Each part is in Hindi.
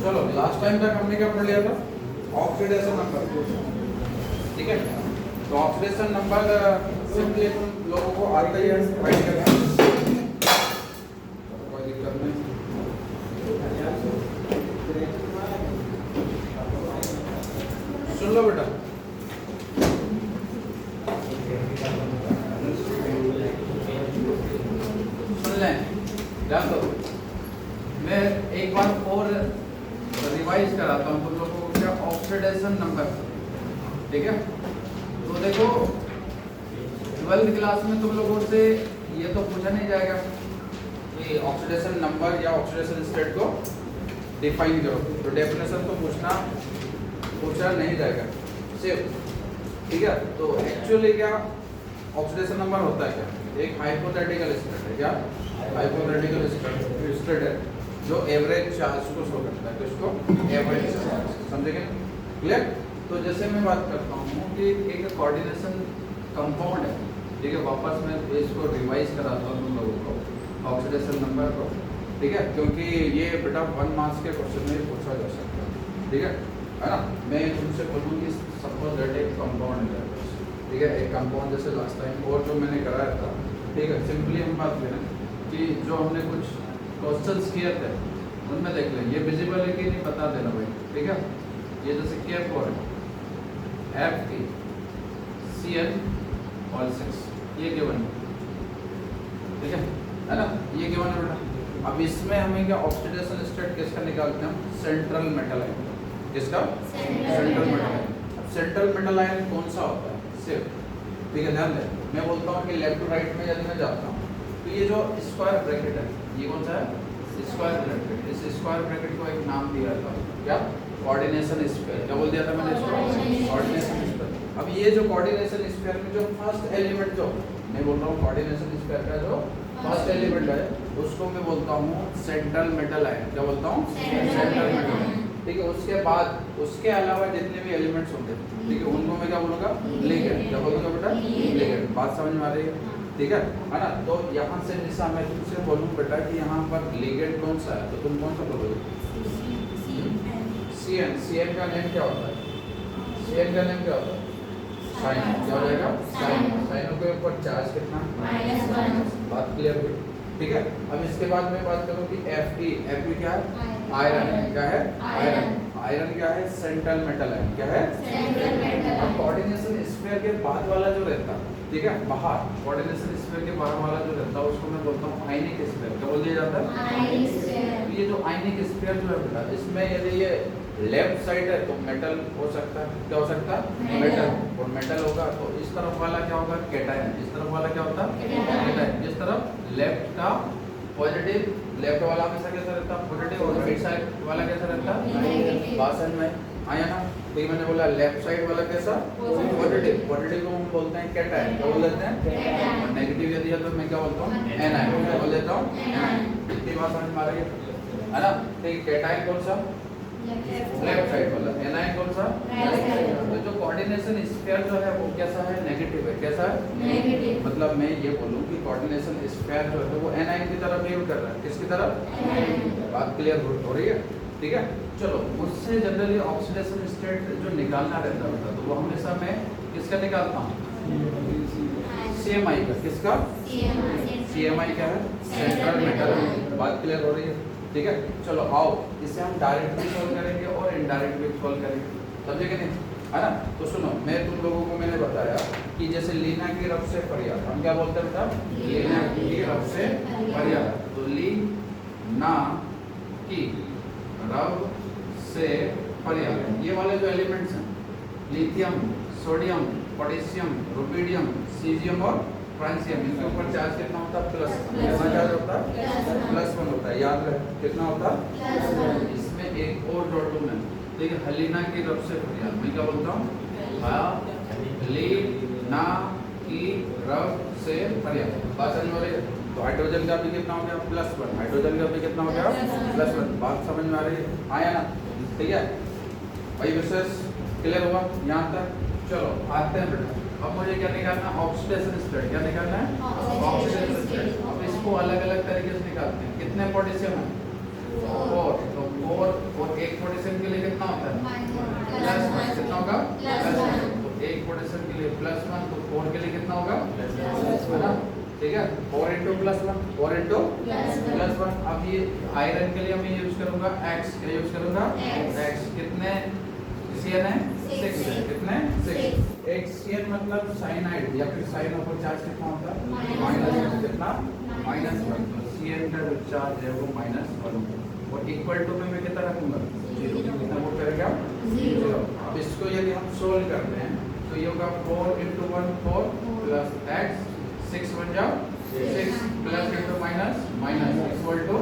चलो लास्ट टाइम तक हमने क्या पढ़ लिया था, ऑक्सीडेशन नंबर, ठीक है। तो ऑक्सीडेशन नंबर सिंपली तुम लोगों को आता ही है फाइंड करना, कोई दिक्कत नहीं। सुन लो बेटा, सुन लें, ध्यान दो। मैं एक बार और रिवाइज कराता हूँ तुम लोगों को क्या ऑक्सीडेशन नंबर, ठीक है। तो देखो 12th क्लास में तुम लोगों से ये तो पूछा नहीं जाएगा कि ऑक्सीडेशन नंबर या ऑक्सीडेशन स्टेट को डिफाइन करो, तो डेफिनेशन तो पूछा नहीं जाएगा सिर्फ, ठीक है। तो एक्चुअली क्या ऑक्सीडेशन नंबर होता है क्या, एक हाइपोथेटिकल स्टेट है, क्या हाइपोथेटिकल स्टेट है जो एवरेज चार्ज को शो करता है, किसको, एवरेज चार्ज, समझेंगे, क्लियर। तो जैसे मैं बात करता हूँ कि एक कोऑर्डिनेशन कंपाउंड है, ठीक है, वापस मैं इसको रिवाइज कराता हूँ तुम लोगों को ऑक्सीडेशन नंबर को, ठीक है, क्योंकि ये बेटा 1 मार्क्स के क्वेश्चन में पूछा जा सकता है, ठीक है ना। मैं तुमसे बोलूँ कि सपोज दैट एक कंपाउंड है, ठीक है, एक कंपाउंड जैसे लास्ट टाइम और जो मैंने कराया था, ठीक है, सिंपली हम बात करें कि जो हमने कुछ क्वेश्चंस किए थे उनमें देख लें, ये विजिबल है कि नहीं बता देना भाई, ठीक है। ये जैसे K4 है, FeCl6, ये गिवन है, ठीक है ना, ये गिवन है बेटा। अब इसमें हमें क्या ऑक्सीडेशन स्टेट किसका निकालते हैं हम, सेंट्रल मेटल आयन, किसका, सेंट्रल मेटल आयन। अब सेंट्रल मेटल आयन कौन सा होता है सिर्फ, ठीक है, ध्यान दें। मैं बोलता हूँ कि लेफ्ट टू राइट में यदि मैं जाता हूँ तो ये जो स्क्वायर ब्रैकेट है, ये कौन सा है, स्क्वायर ब्रैकेट। इस स्क्वायर ब्रैकेट को एक नाम दिया था, क्या, कोऑर्डिनेशन स्फीयर। क्या बोल दिया था मैंने इसको, कोऑर्डिनेशन स्फीयर। अब ये जो कोऑर्डिनेशन स्फीयर में जो फर्स्ट एलिमेंट, जो मैं बोल रहा हूँ कोऑर्डिनेशन स्फीयर का जो फर्स्ट एलिमेंट है, उसको मैं बोलता हूँ सेंट्रल मेटल आयन। क्या बोलता हूँ, सेंट्रल मेटल आयन, ठीक है। उसके बाद उसके अलावा जितने भी एलिमेंट्स होंगे, ठीक है, उनको मैं क्या बोलूँगा, लिगेंड। क्या बोलूँगा बेटा, लिगेंड। बात समझ में आ रही है, ठीक है ना। तो यहाँ से निशा मैं तुमसे बोलूँ बेटा कि यहाँ पर लिगेंड कौन सा है, तो तुम कौन सा बोलोगे, CN। CN का नेम क्या होता है, CN का नेम क्या होता है, साइन। क्या हो जाएगा, साइन। साइनों के ऊपर चार्ज कितना, -1। बात क्लियर हुई, ठीक है। अब इसके बाद मैं बात करूँ कि Fe क्या है, आयरन है। क्या है, आयरन। आयरन क्या है, सेंट्रल मेटल है। क्या है, सेंट्रल मेटल। अब कोऑर्डिनेशन स्फीयर के बाद वाला जो रहता है, ठीक है, बाहर कोऑर्डिनेशन स्फीयर के बाहर वाला जो रहता है उसको मैं बोलता हूँ आयनिक स्फीयर। क्या बोल दिया जाता है, आयनिक स्फीयर। ये जो आयनिक स्फीयर जो है बेटा, इसमें यदि ये लेफ्ट साइड है तो मेटल हो सकता है। क्या हो सकता है, मेटल। और मेटल होगा तो इस तरफ वाला क्या होगा, कैटायन। इस तरफ वाला क्या होता है, कैटायन। जिस तरफ लेफ्ट का पॉजिटिव, लेफ्ट वाला हमेशा कैसा रहता है, पॉजिटिव, और राइट साइड वाला कैसा रहता है, नेगेटिव। बात समझ में आया ना। तो ये मैंने बोला लेफ्ट साइड वाला कैसा, पॉजिटिव। पॉजिटिव को हम बोलते हैं कैटायन। क्या बोल देते हैं, और नेगेटिव यदि है तो मैं क्या बोलता हूँ, एनायन। क्या बोल देता हूँ, एनायन। इतनी बात समझ में आ रही है ना। ठीक, कैटायन कौन सा, लेफ्ट साइड वाला, एनायन कौन सा, राइट साइड। तो जो कोऑर्डिनेशन स्फीयर जो है वो कैसा है, नेगेटिव है। कैसा है, नेगेटिव। मतलब मैं ये बोलूं कि कोऑर्डिनेशन स्फीयर जो है वो एनायन की तरफ बिहेव कर रहा है। किसकी तरफ, एनायन। बात क्लियर हो रही है, ठीक है। चलो, उससे जनरली ऑक्सीडेशन स्टेट जो निकालना रहता है तो वो हमेशा मैं किसका निकालता हूँ, CMI का। किसका, CMI क्या है, सेंट्रल मेटल। बात क्लियर हो रही है, ठीक है। चलो आओ, इसे हम डायरेक्ट भी सॉल्व करेंगे और इनडायरेक्ट भी सॉल्व करेंगे, समझे कि नहीं, है ना। तो सुनो, मैं तुम लोगों को मैंने बताया कि जैसे लीना की रफ से फरियाद, हम क्या बोलते हैं बेटा, लीना की रफ से फरियाद। तो लीना की रफ से फरियाद, ये वाले जो एलिमेंट्स हैं, lithium, sodium, potassium, rubidium, caesium और फ्रांसियम, इनके ऊपर चार्ज कितना होता है, प्लस। कितना चार्ज होता है, +1 होता है। याद रहे कितना होता है, इसमें एक और जोड़ दूं मैं, ठीक है। हलीना की रफ से फरियाद, मैं क्या बोलता हूँ, हलीना की रफ से फरियाद। बात समझ में आ रही है। तो हाइड्रोजन का भी कितना हो गया, +1। हाइड्रोजन का भी कितना हो गया, +1। बात समझ में आ रही है, आया ना, ठीक है भाई। विशेष क्लियर हुआ यहाँ तक। चलो आते हैं बेटा, अब मुझे क्या निकालना है, ऑक्सीडेशन स्टेट। क्या निकालना है, ऑक्सीडेशन स्टेट। अब इसको अलग अलग तरीके से निकालते हैं। कितने पोटेशियम है, 4। तो 4 और एक 4 के लिए कितना होगा है ना, ठीक है। 4 इंटू प्लस 1, 4 इंटू प्लस 1। अब ये आयरन के लिए मैं यूज करूंगा x, क्या यूज करूंगा x। कितने Cn है 6 है, कितने 6। एक Cn मतलब साइनाइड या फिर साइन ऑफ चार्ज कितना होता है माइनस, कितना -1। तो Cn का जो चार्ज है वो -1 और इक्वल टू में मैं कितना रखूंगा 0, कितना वो करेगा 0। अब इसको यदि हम सोल्व करते हैं तो ये होगा 4 इंटू 1 4 प्लस x, 6 बन जाओ 6 plus into minus equal to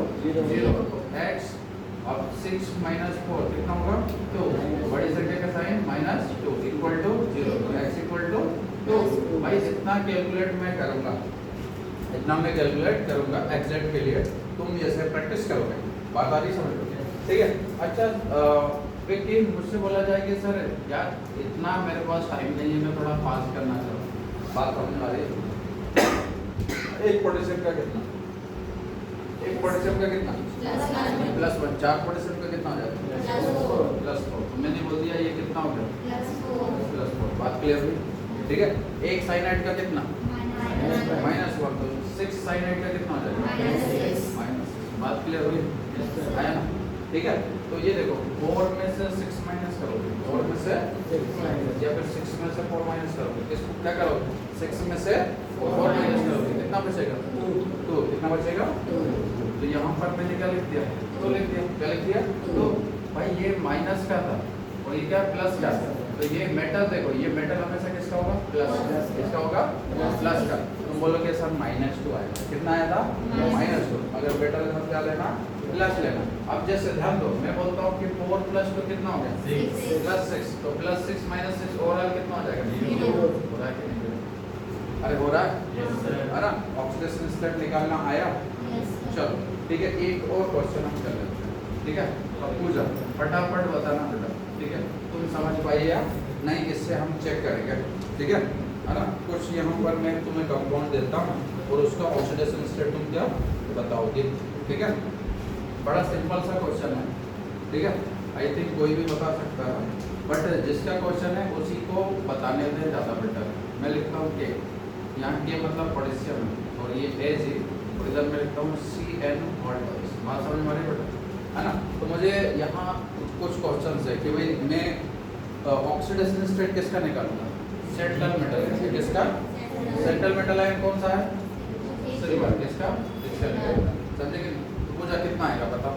0। तो x अब 6 माइनस 4 कितना होगा 2, बड़ी संख्या का साइन -2 इक्वल टू 0। तो x इक्वल टू 2। भाई इतना कैलकुलेट मैं करूंगा, इतना मैं कैलकुलेट करूंगा एग्जैक्ट के लिए। तुम जैसे प्रैक्टिस करोगे, बात आ रही समझ लो, ठीक है। अच्छा लेकिन मुझसे बोला जाए कि सर यार इतना मेरे पास टाइम नहीं है, मैं थोड़ा फास्ट करना चाहूँ, बात समझ आ रही है। 1 पोटेशियम का कितना, 1 पोटेशियम का कितना +1, 4 पोटेशियम का कितना हो जाएगा +4। तो मैंने बोल दिया ये कितना हो गया +4। बात क्लियर हुई, ठीक है। एक साइनाइड का कितना -1, तो 6 साइनाइड का कितना हो जाएगा -6। बात क्लियर हुई, आया ना, ठीक है। तो ये देखो 4 में से 6 माइनस करोगे, 4 में से या फिर 6 में से 4 माइनस करोगे, इसको क्या करोगे 6 में से 4 माइनस करोगे, कितना बचेगा 2। कितना बचेगा 2। तो यहाँ पर मैंने क्या लिख दिया 2 लिख दिया, क्या लिख दिया 2। भाई ये माइनस का था और ये क्या प्लस का था। तो ये मेटल देखो, ये मेटल हमेशा किसका होगा प्लस, किसका होगा प्लस का। तुम बोलोगे सर -2 आएगा, कितना आया था -2। अगर मेटल का क्या लेना प्लस लेना। अब जैसे ध्यान दो, मैं बोलता हूँ कि 4 + 2 कितना हो गया +6। तो +6 - 6 ओवरऑल कितना हो जाएगा 0। हो रहा है कि नहीं, अरे हो रहा है ना। ऑक्सीडेशन स्टेट निकालना आया, चलो ठीक है। एक और क्वेश्चन हम कर लेते हैं, ठीक है। अब पूजा फटाफट बताना बेटा, ठीक है। तुम समझ पाइए या नहीं, इससे हम चेक करेंगे, ठीक है ना। कुछ यहाँ पर मैं तुम्हें कंपाउंड देता हूँ और उसका ऑक्सीडेशन स्टेट तुम क्या बताओगे, ठीक है। बड़ा सिंपल सा क्वेश्चन है, ठीक है। आई थिंक कोई भी बता सकता है, बट जिसका क्वेश्चन है उसी को बताने में ज़्यादा बेटर है। मैं लिखता हूँ के, यहाँ के मतलब पोटेशियम है और ये Ag, और इधर मैं लिखता हूँ Cn और बात समझ में आ रही बेटा, है ना। तो मुझे यहाँ कुछ क्वेश्चन है कि भाई मैं ऑक्सीडेशन स्टेट किसका निकालूंगा, सेंट्रल मेटल, किसका सेंट्रल मेटल आयन कौन सा है सिल्वर, किसका समझे कि। तो पूजा कितना आएगा बताओ,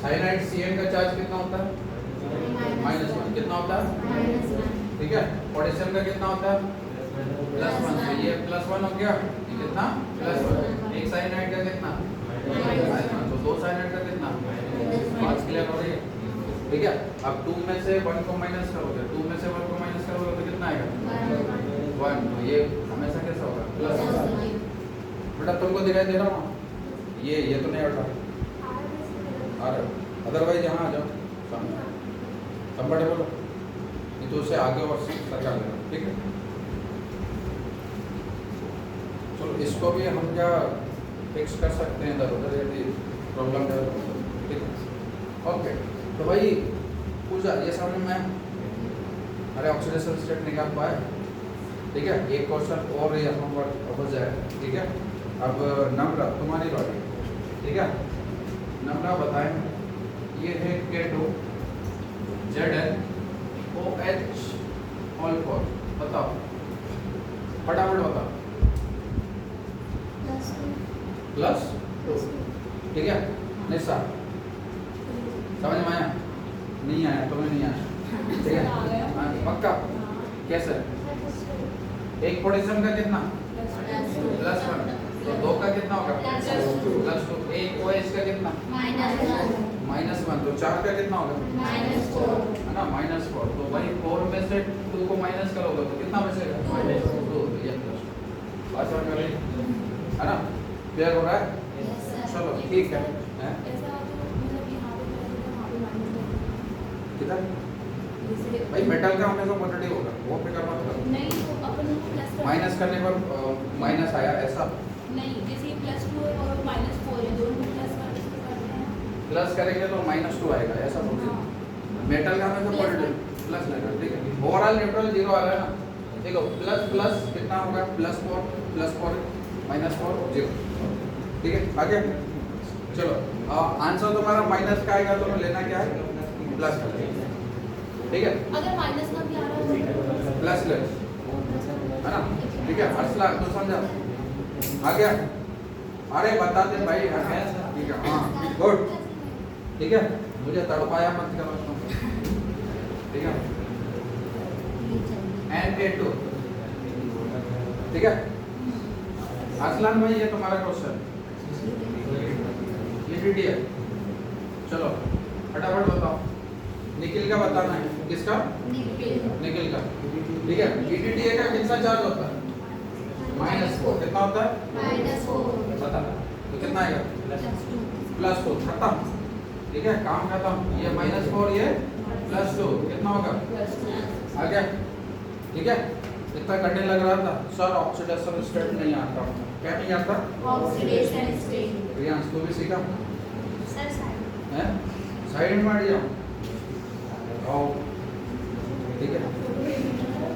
साइनाइड Cn का चार्ज कितना होता है -1, कितना होता है, ठीक है। पोटेशियम का कितना होता है +1, तो ये +1 हो गया, ये कितना +1। एक साइनाइड का कितना तो 2 साइनाइड का कितना, बात क्लियर हो रही है, ठीक है। अब 2 में से 1 को माइनस करोगे, 2 में से 1 को माइनस करोगे तो कितना आएगा 1। तो ये हमेशा कैसा होगा प्लस। बेटा तुमको दिखाई दे रहा हूँ, ये तो नहीं हटा, अरे अदरवाइज यहाँ आ जाओ सामने, कंफर्टेबल हो, नहीं तो उसे आगे और सरकार देना, ठीक है। चलो इसको भी हम क्या फिक्स कर सकते हैं इधर उधर यदि प्रॉब्लम है, ठीक है। ओके तो भाई पूजा ये समझ में, अरे ऑक्सीडेशन स्टेट निकाल पाए, ठीक है। एक क्वेश्चन और यहाँ पर हो जाए, ठीक है। अब नम्रा तुम्हारी बारी, ठीक है। नम्रा बताएं, ये है K2 ZnOH ऑल 4, बताओ फटाफट बताओ +2, ठीक है। निशा समझ में आया, नहीं आया तुम्हें नहीं आया, ठीक है पक्का। कैसे एक पोटेशियम का कितना +1, तो 2 का कितना होगा +2। एक OH का कितना -1, तो 4 का कितना होगा है ना -4। तो भाई 4 में से 2 को माइनस करोगे तो कितना बचेगा -2, तो ये +2। बात समझ में रही है ना, क्लियर हो रहा है। चलो ठीक है, किधर भाई मेटल का हमेशा पॉजिटिव होगा, वो फिक्र मत करो। नहीं तो अपन प्लस माइनस करने पर माइनस आया ऐसा नहीं, जैसे +2 और -4 है, दोनों प्लस करते हैं, प्लस करेंगे तो -2 आएगा, ऐसा बोलिए। मेटल का हमें तो प्लस लेना, ठीक है। ओवरऑल न्यूट्रल जीरो आ रहा है ना, देखो प्लस प्लस कितना होगा, +4 +4 -4 0, ठीक है। आगे चलो, आंसर तुम्हारा माइनस का आएगा तो लेना क्या है, प्लस का, ठीक है। अगर माइनस का भी आ रहा है प्लस ले, है ना, ठीक है। असला तो समझा आ गया, अरे बता दे भाई, है ना, ठीक है, हाँ गुड, ठीक है। मुझे तड़पाया मत करो, ठीक है। NK2, ठीक है। असलान भाई ये तुम्हारा क्वेश्चन EDTA, चलो फटाफट बताओ, निकिल का बताना है, किसका, निकिल का, ठीक है। EDTA का कितना चार्ज होता है, -4, कितना होता है, -4, बता, तो कितना आएगा, +2, खत्म, ठीक है, काम खत्म। ये -4 ये +2 कितना होगा, आ गया, ठीक है। इतना करने लग रहा था सर, ऑक्सीडेशन स्टेट नहीं आता, क्या नहीं आता, ऑक्सीडेशन स्टेट। रियांश तू भी सीखा सर साइड है, साइड में जाओ, आओ, ठीक है।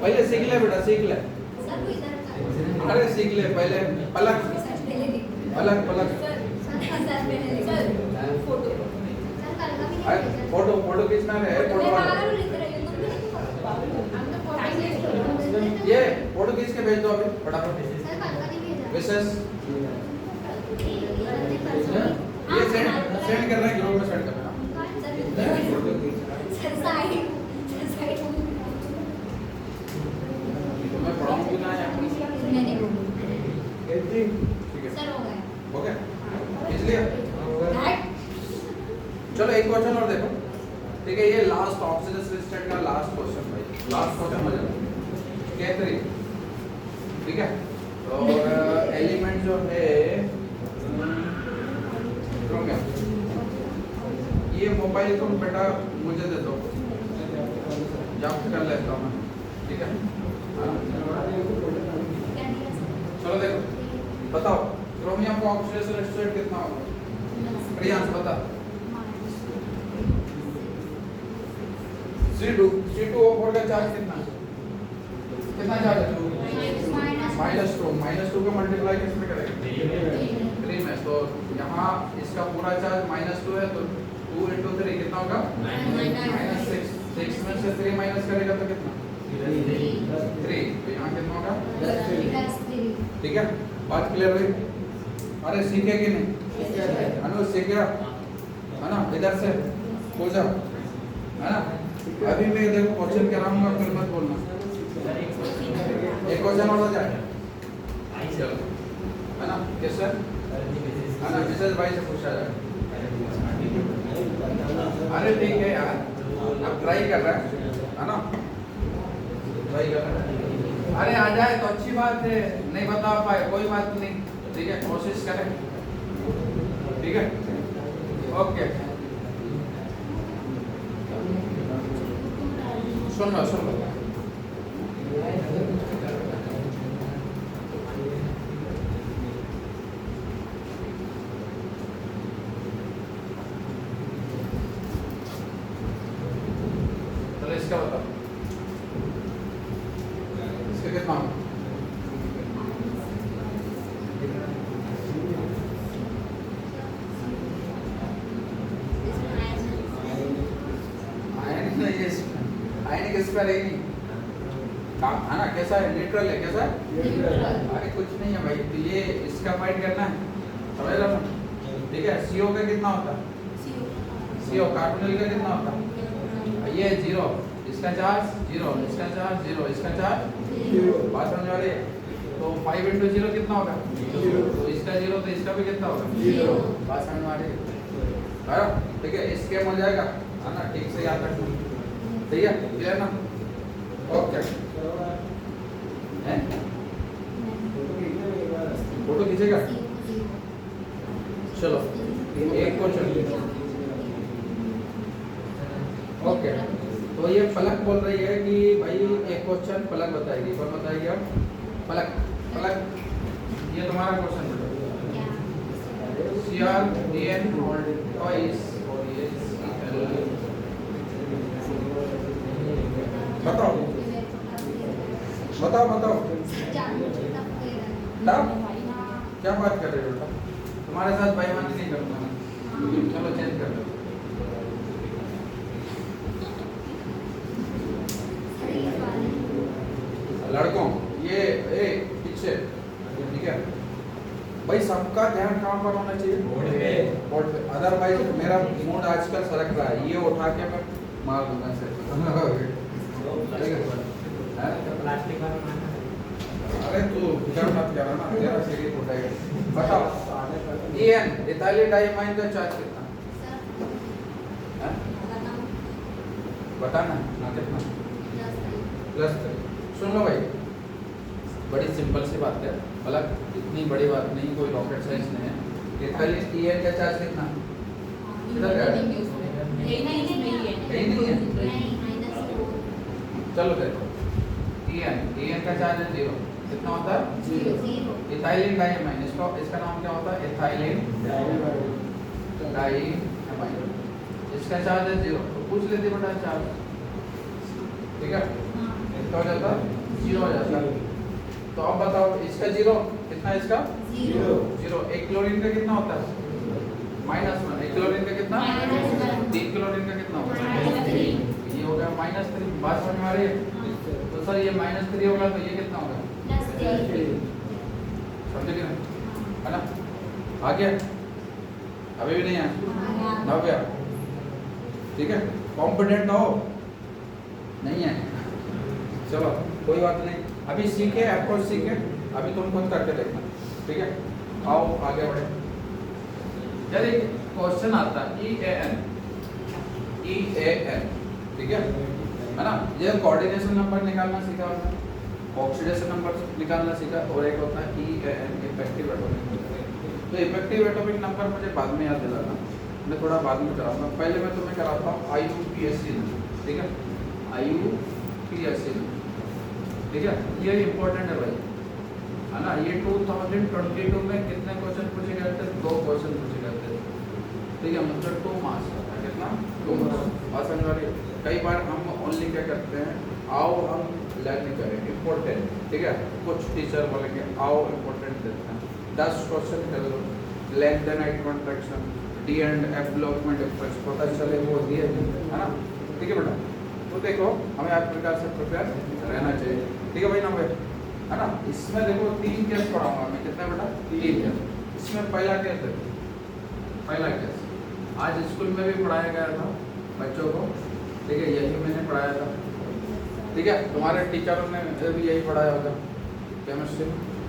पहले सीख ले बेटा, सीख ले, सर वो इधर का अरे सीख ले पहले, पलक सर पहले भी पलक पलक, सर पहले सर फोटो सर कलका भी अरे नहीं फोटो फोटो खींचना है, फोटो मैं वाला, बाहर लिख रही हूं तुम तो ये फोटो खींच के भेज दो अभी फटाफट। सर कलका नहीं भेजा विशेष ये सेंड कर रहे हैं, ग्रुप में सेंड कर रहे हैं। सर साइड मैं पढ़ाऊँ कि ना या नहीं ठीक है, सर हो गया हो गया, इसलिए चलो एक क्वेश्चन और देखो, ठीक है। ये लास्ट ऑक्सीडेशन स्टेट का लास्ट क्वेश्चन भाई, लास्ट क्वेश्चन हो जाएगा K3, ठीक है। और एलिमेंट जो है क्रोमियम, ये मोबाइल तुम बेटा मुझे दे दो, जंप कर लेता हूँ, ठीक है। चलो देखो, बताओ क्रोमियम का ऑक्सीडेशन स्टेट कितना होगा, प्रियांश बता। C2O4 का चार्ज कितना है, कितना चार्ज है, -2 का मल्टीप्लाई किसमें करेंगे, 3 में, तो यहाँ इसका पूरा चार्ज -2 है, तो 2 × 3 कितना होगा, -6, 6 में से 3 माइनस करेगा तो कितना, 3, तो यहाँ कितना होगा, ठीक है। बात क्लियर हुई, अरे सीखे कि नहीं, अनुज सीख गया, है ना, इधर से हो जाओ, है ना। अभी मैं देखो क्वेश्चन कराऊंगा, फिर मत बोलना, एक क्वेश्चन और हो जाए, चलो, है ना, कैसे, है ना, विशेष भाई से पूछा जाए, अरे ठीक है यार, अब ट्राई कर रहा है ना, ट्राई कर रहा है, अरे आ जाए तो अच्छी बात है, नहीं बता पाए कोई बात नहीं, ठीक है, कोशिश करें, ठीक है, ओके। सुन लो चलो इसका बताओ, इसका कितना होगा, आयनिक स्क्वायर है नहीं, काम है ना, कैसा है, न्यूट्रल है, कैसा है, अरे कुछ नहीं है भाई, तो ये इसका फाइंड करना है, समझ रहा हूँ, ठीक है। CO का कितना होता है, CO कार्बोनिल का कितना होता है, ये 0, इसका चार्ज 0, इसका चार्ज 0, इसका चार्ज 0, बात समझ आ रही है। तो 5 × 0 कितना होगा, 0, तो इसका 0, तो इसका भी कितना होगा, 0, बात समझ आ रही है, ठीक है। इसके हो जाएगा, है ना, ठीक से याद रखना, ठीक है, क्लियर ना, ओके। फोटो खींचेगा, चलो एक क्वेश्चन, ओके। तो ये पलक बोल रही है कि भाई एक क्वेश्चन पलक बताएगी, कौन बताएगी अब, पलक, पलक ये तुम्हारा क्वेश्चन है, CrAn twice और ये Cl बताओ बताओ बताओ तब क्या बात कर रहे हो बेटा? तुम्हारे साथ बेईमानी नहीं करूंगा मैं। चलो चेंज कर लो। लड़कों ये पीछे ठीक है भाई, सबका ध्यान कहाँ पर होना चाहिए? बोर्ड पे। अदरवाइज मेरा मूड आजकल सरक रहा है, ये उठा के मैं मार दूंगा इसे। प्लास्टिक वाला अरे तू फिकर मत कर ना, तेरा सीढ़ी उठाएगा। बताओ EN इथाइल डाइमाइन का चार्ज कितना? हैं? बताना ना कितना? +3। सुन लो भाई, बड़ी सिंपल सी बात है, मतलब इतनी बड़ी बात नहीं, कोई रॉकेट साइंस नहीं है। इथाइल EN का चार्ज कितना? इधर क्या है? यही नहीं है। चलो देखो EN का चार्ज है 0। कितना होता है? 0। इथाइलिन डाइमाइन, इसका नाम क्या होता है? Ethylene diamine. इसका चार्ज है 0, तो पूछ लेते बेटा चार्ज, ठीक है? इसका हो जाता 0 हो जाता। तो अब बताओ इसका 0 कितना है? इसका 0। एक क्लोरीन का कितना होता है? -1। एक क्लोरीन का कितना? 3 क्लोरीन का कितना होता है? ये हो गया -3। बात समझ में आ रही है? तो सर ये -3 होगा तो ये कितना होगा? समझे कि नहीं? है ना? आ गया? अभी भी नहीं आया? हो गया? ठीक है? कॉम्पिटेंट हो? नहीं है? चलो कोई बात नहीं, अभी सीखे, अप्रोच सीखे, अभी तुम खुद करके देखना, ठीक है? आओ आगे बढ़े। यदि क्वेश्चन आता है EAN, ठीक है ना? ये कोऑर्डिनेशन नंबर निकालना सीखा हमने, ऑक्सीडेशन नंबर निकालना सीखा, और एक होता है EAN इफेक्टिव एटॉमिक। तो इफेक्टिव एटॉमिक नंबर मुझे बाद में याद दिलाना, मैं थोड़ा बाद में कराऊंगा। पहले मैं तुम्हें कराता हूँ IUPAC, ठीक है? IUPAC, ठीक है? ये इम्पोर्टेंट है भाई, है ना? ये 2022 में कितने क्वेश्चन पूछे गए थे? 2 क्वेश्चन पूछे गए थे, ठीक है? मतलब 2 मार्क्स का था। कितना? 2 मार्क्स। और समझ वाली, कई बार हम ओनली क्या करते हैं, आओ हम लर्न करें इम्पोर्टेंट, ठीक है? कुछ टीचर बोलेंगे आओ इम्पोर्टेंट देते हैं, 10 क्वेश्चन कर लो। Length and height contraction, D and F ब्लॉकमेंट डिफरेंस पता चले वो दिए, है ना? ठीक है बेटा? तो देखो हमें आप प्रकार से प्रिपेयर रहना चाहिए, ठीक है भाई ना भाई, है ना? इसमें देखो 3 केस पढ़ाऊंगा मैं। कितना बेटा? 3 केस। इसमें पहला केस देखो, पहला केस आज स्कूल में भी पढ़ाया गया था बच्चों को, ठीक है? यही मैंने पढ़ाया था, ठीक है? तुम्हारे टीचरों ने भी यही पढ़ाया होगा, केमिस्ट्री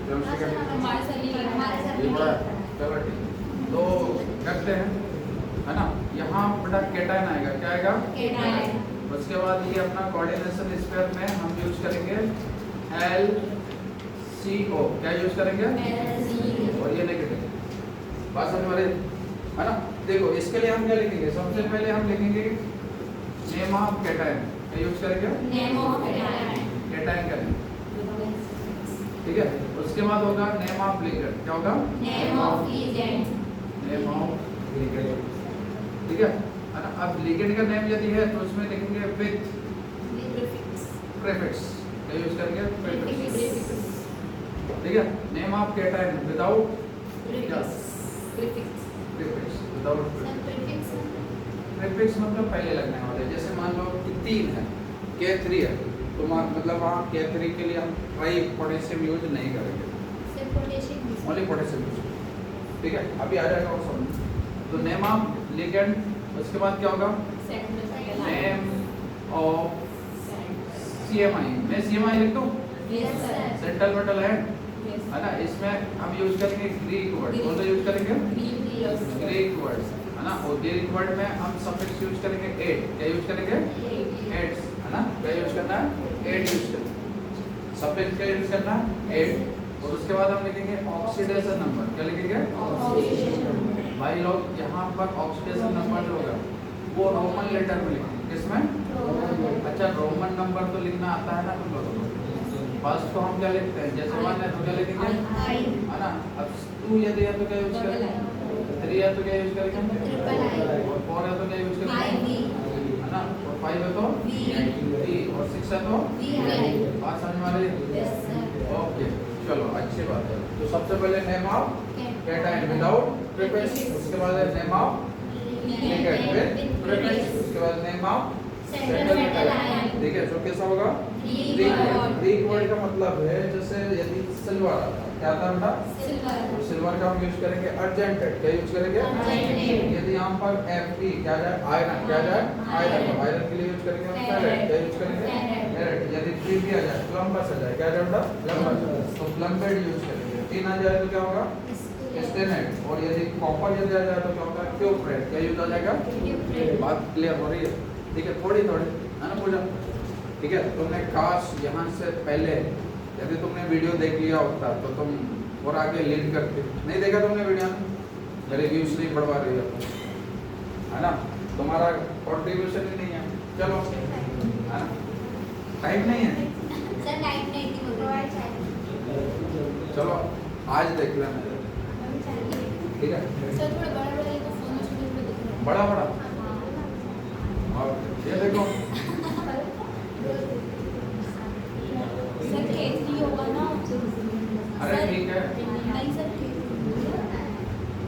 का ये पढ़ाया। चलो ठीक, तो करते हैं, है ना? यहाँ बेटा केटायन आएगा, क्या आएगा? केटायन। उसके बाद ये अपना कोऑर्डिनेशन स्क्वायर में हम यूज करेंगे LCO, क्या यूज करेंगे? और ये नेगेटिव। बात समझ में आ रही है ना? देखो इसके लिए हम क्या लिखेंगे? सबसे पहले हम लिखेंगे नेम ऑफ केटायन, क्या यूज करेंगे? नेम ऑफ केटायन का नेम, ठीक है? उसके बाद होगा नेम ऑफ लिगेंड, क्या होगा? Name of ligand, name of ligand, ठीक है? अब लिगेंड का नेम यदि है तो उसमें लिखेंगे विद प्रीफिक्स, क्या यूज करेंगे? प्रीफिक्स, ठीक है? Name of cation without prefix, without prefix मतलब पहले लगने वाले। जैसे मान लो कि 3 है, K3 है, तो मतलब वहाँ K3 के लिए हम ट्राई पोटेशियम यूज नहीं करेंगे, ओनली पोटेशियम यूज, ठीक है? अभी आ जाएगा वो समझ। तो नेम ऑफ लिगेंड, उसके बाद क्या होगा? नेम ऑफ CMI, मैं CMI लिख दूँ? सेंट्रल मेटल है ना? इसमें हम यूज करेंगे ग्रीक वर्ड, कौन सा यूज करेंगे? ग्रीक वर्ड, है ना? और ग्रीक वर्ड में हम सफिक्स यूज करेंगे 8, क्या यूज करेंगे? 8, है ना? क्या यूज करना है? 8 यूज करना, सफिक्स क्या यूज करना है? 8। और उसके बाद हम लिखेंगे ऑक्सीडेशन नंबर, क्या लिखेंगे? भाई लोग यहाँ पर ऑक्सीडेशन नंबर जो होगा वो रोमन लेटर में लिखेंगे, किसमें? अच्छा, रोमन नंबर तो लिखना आता है ना तुम लोगों को? फर्स्ट तो हम क्या लिखते हैं? जैसे 1 है तो क्या लिखेंगे? है ना? अब 2 यदि है तो क्या यूज करेंगे? 3 है तो क्या यूज करेंगे? और 4 है तो क्या यूज करेंगे? है ना? और 5 है तो V और 6 है तो बात समझ में आ रही है? ओके चलो अच्छी बात है। तो सबसे पहले name of cation without prefix, उसके बाद है name of ligand with prefix, उसके बाद नेम ऑफ सेंट्रल मेटल। ठीक है, जो कैसा होगा ग्रीक वर्ड का मतलब है जैसे यदि सिल्वर आता क्या था बेटा तो सिल्वर का हम यूज करेंगे अर्जेंटेड, क्या यूज करेंगे यदि यहाँ पर Fe क्या जाए आयरन, क्या जाए आयरन, तो आयरन के लिए यूज करेंगे हम फेरेट, क्या यूज करेंगे फेरेट। यदि Fe आ जाए प्लम्बस आ जाए, क्या जाए बेटा प्लम्बस, तो प्लम्बेड यूज करेंगे। टिन आ जाए तो क्या होगा स्टेनेट, और यदि कॉपर यदि आ जाए तो क्या होगा क्यूप्रेट, क्या यूज आ जाएगा। बात क्लियर हो रही है? ठीक है, थोड़ी थोड़ी है ना पूजा। ठीक है, तुमने काश यहाँ से पहले यदि तुमने वीडियो देख लिया होता तो तुम और आगे लीड करते। नहीं देखा तुमने वीडियो, मेरे व्यूज नहीं बढ़वा रही है ना, तुम्हारा कंट्रीब्यूशन ही नहीं है। चलो है ना, टाइम नहीं है सर, टाइम नहीं थी चलो आज देख लेना। ठीक है सर, थोड़ा बड़ा बड़ा ये तो फोन में दिख रहा है। बड़ा बड़ा, और ये देखो सर केतली होगा ना। अरे ठीक है, नहीं सर,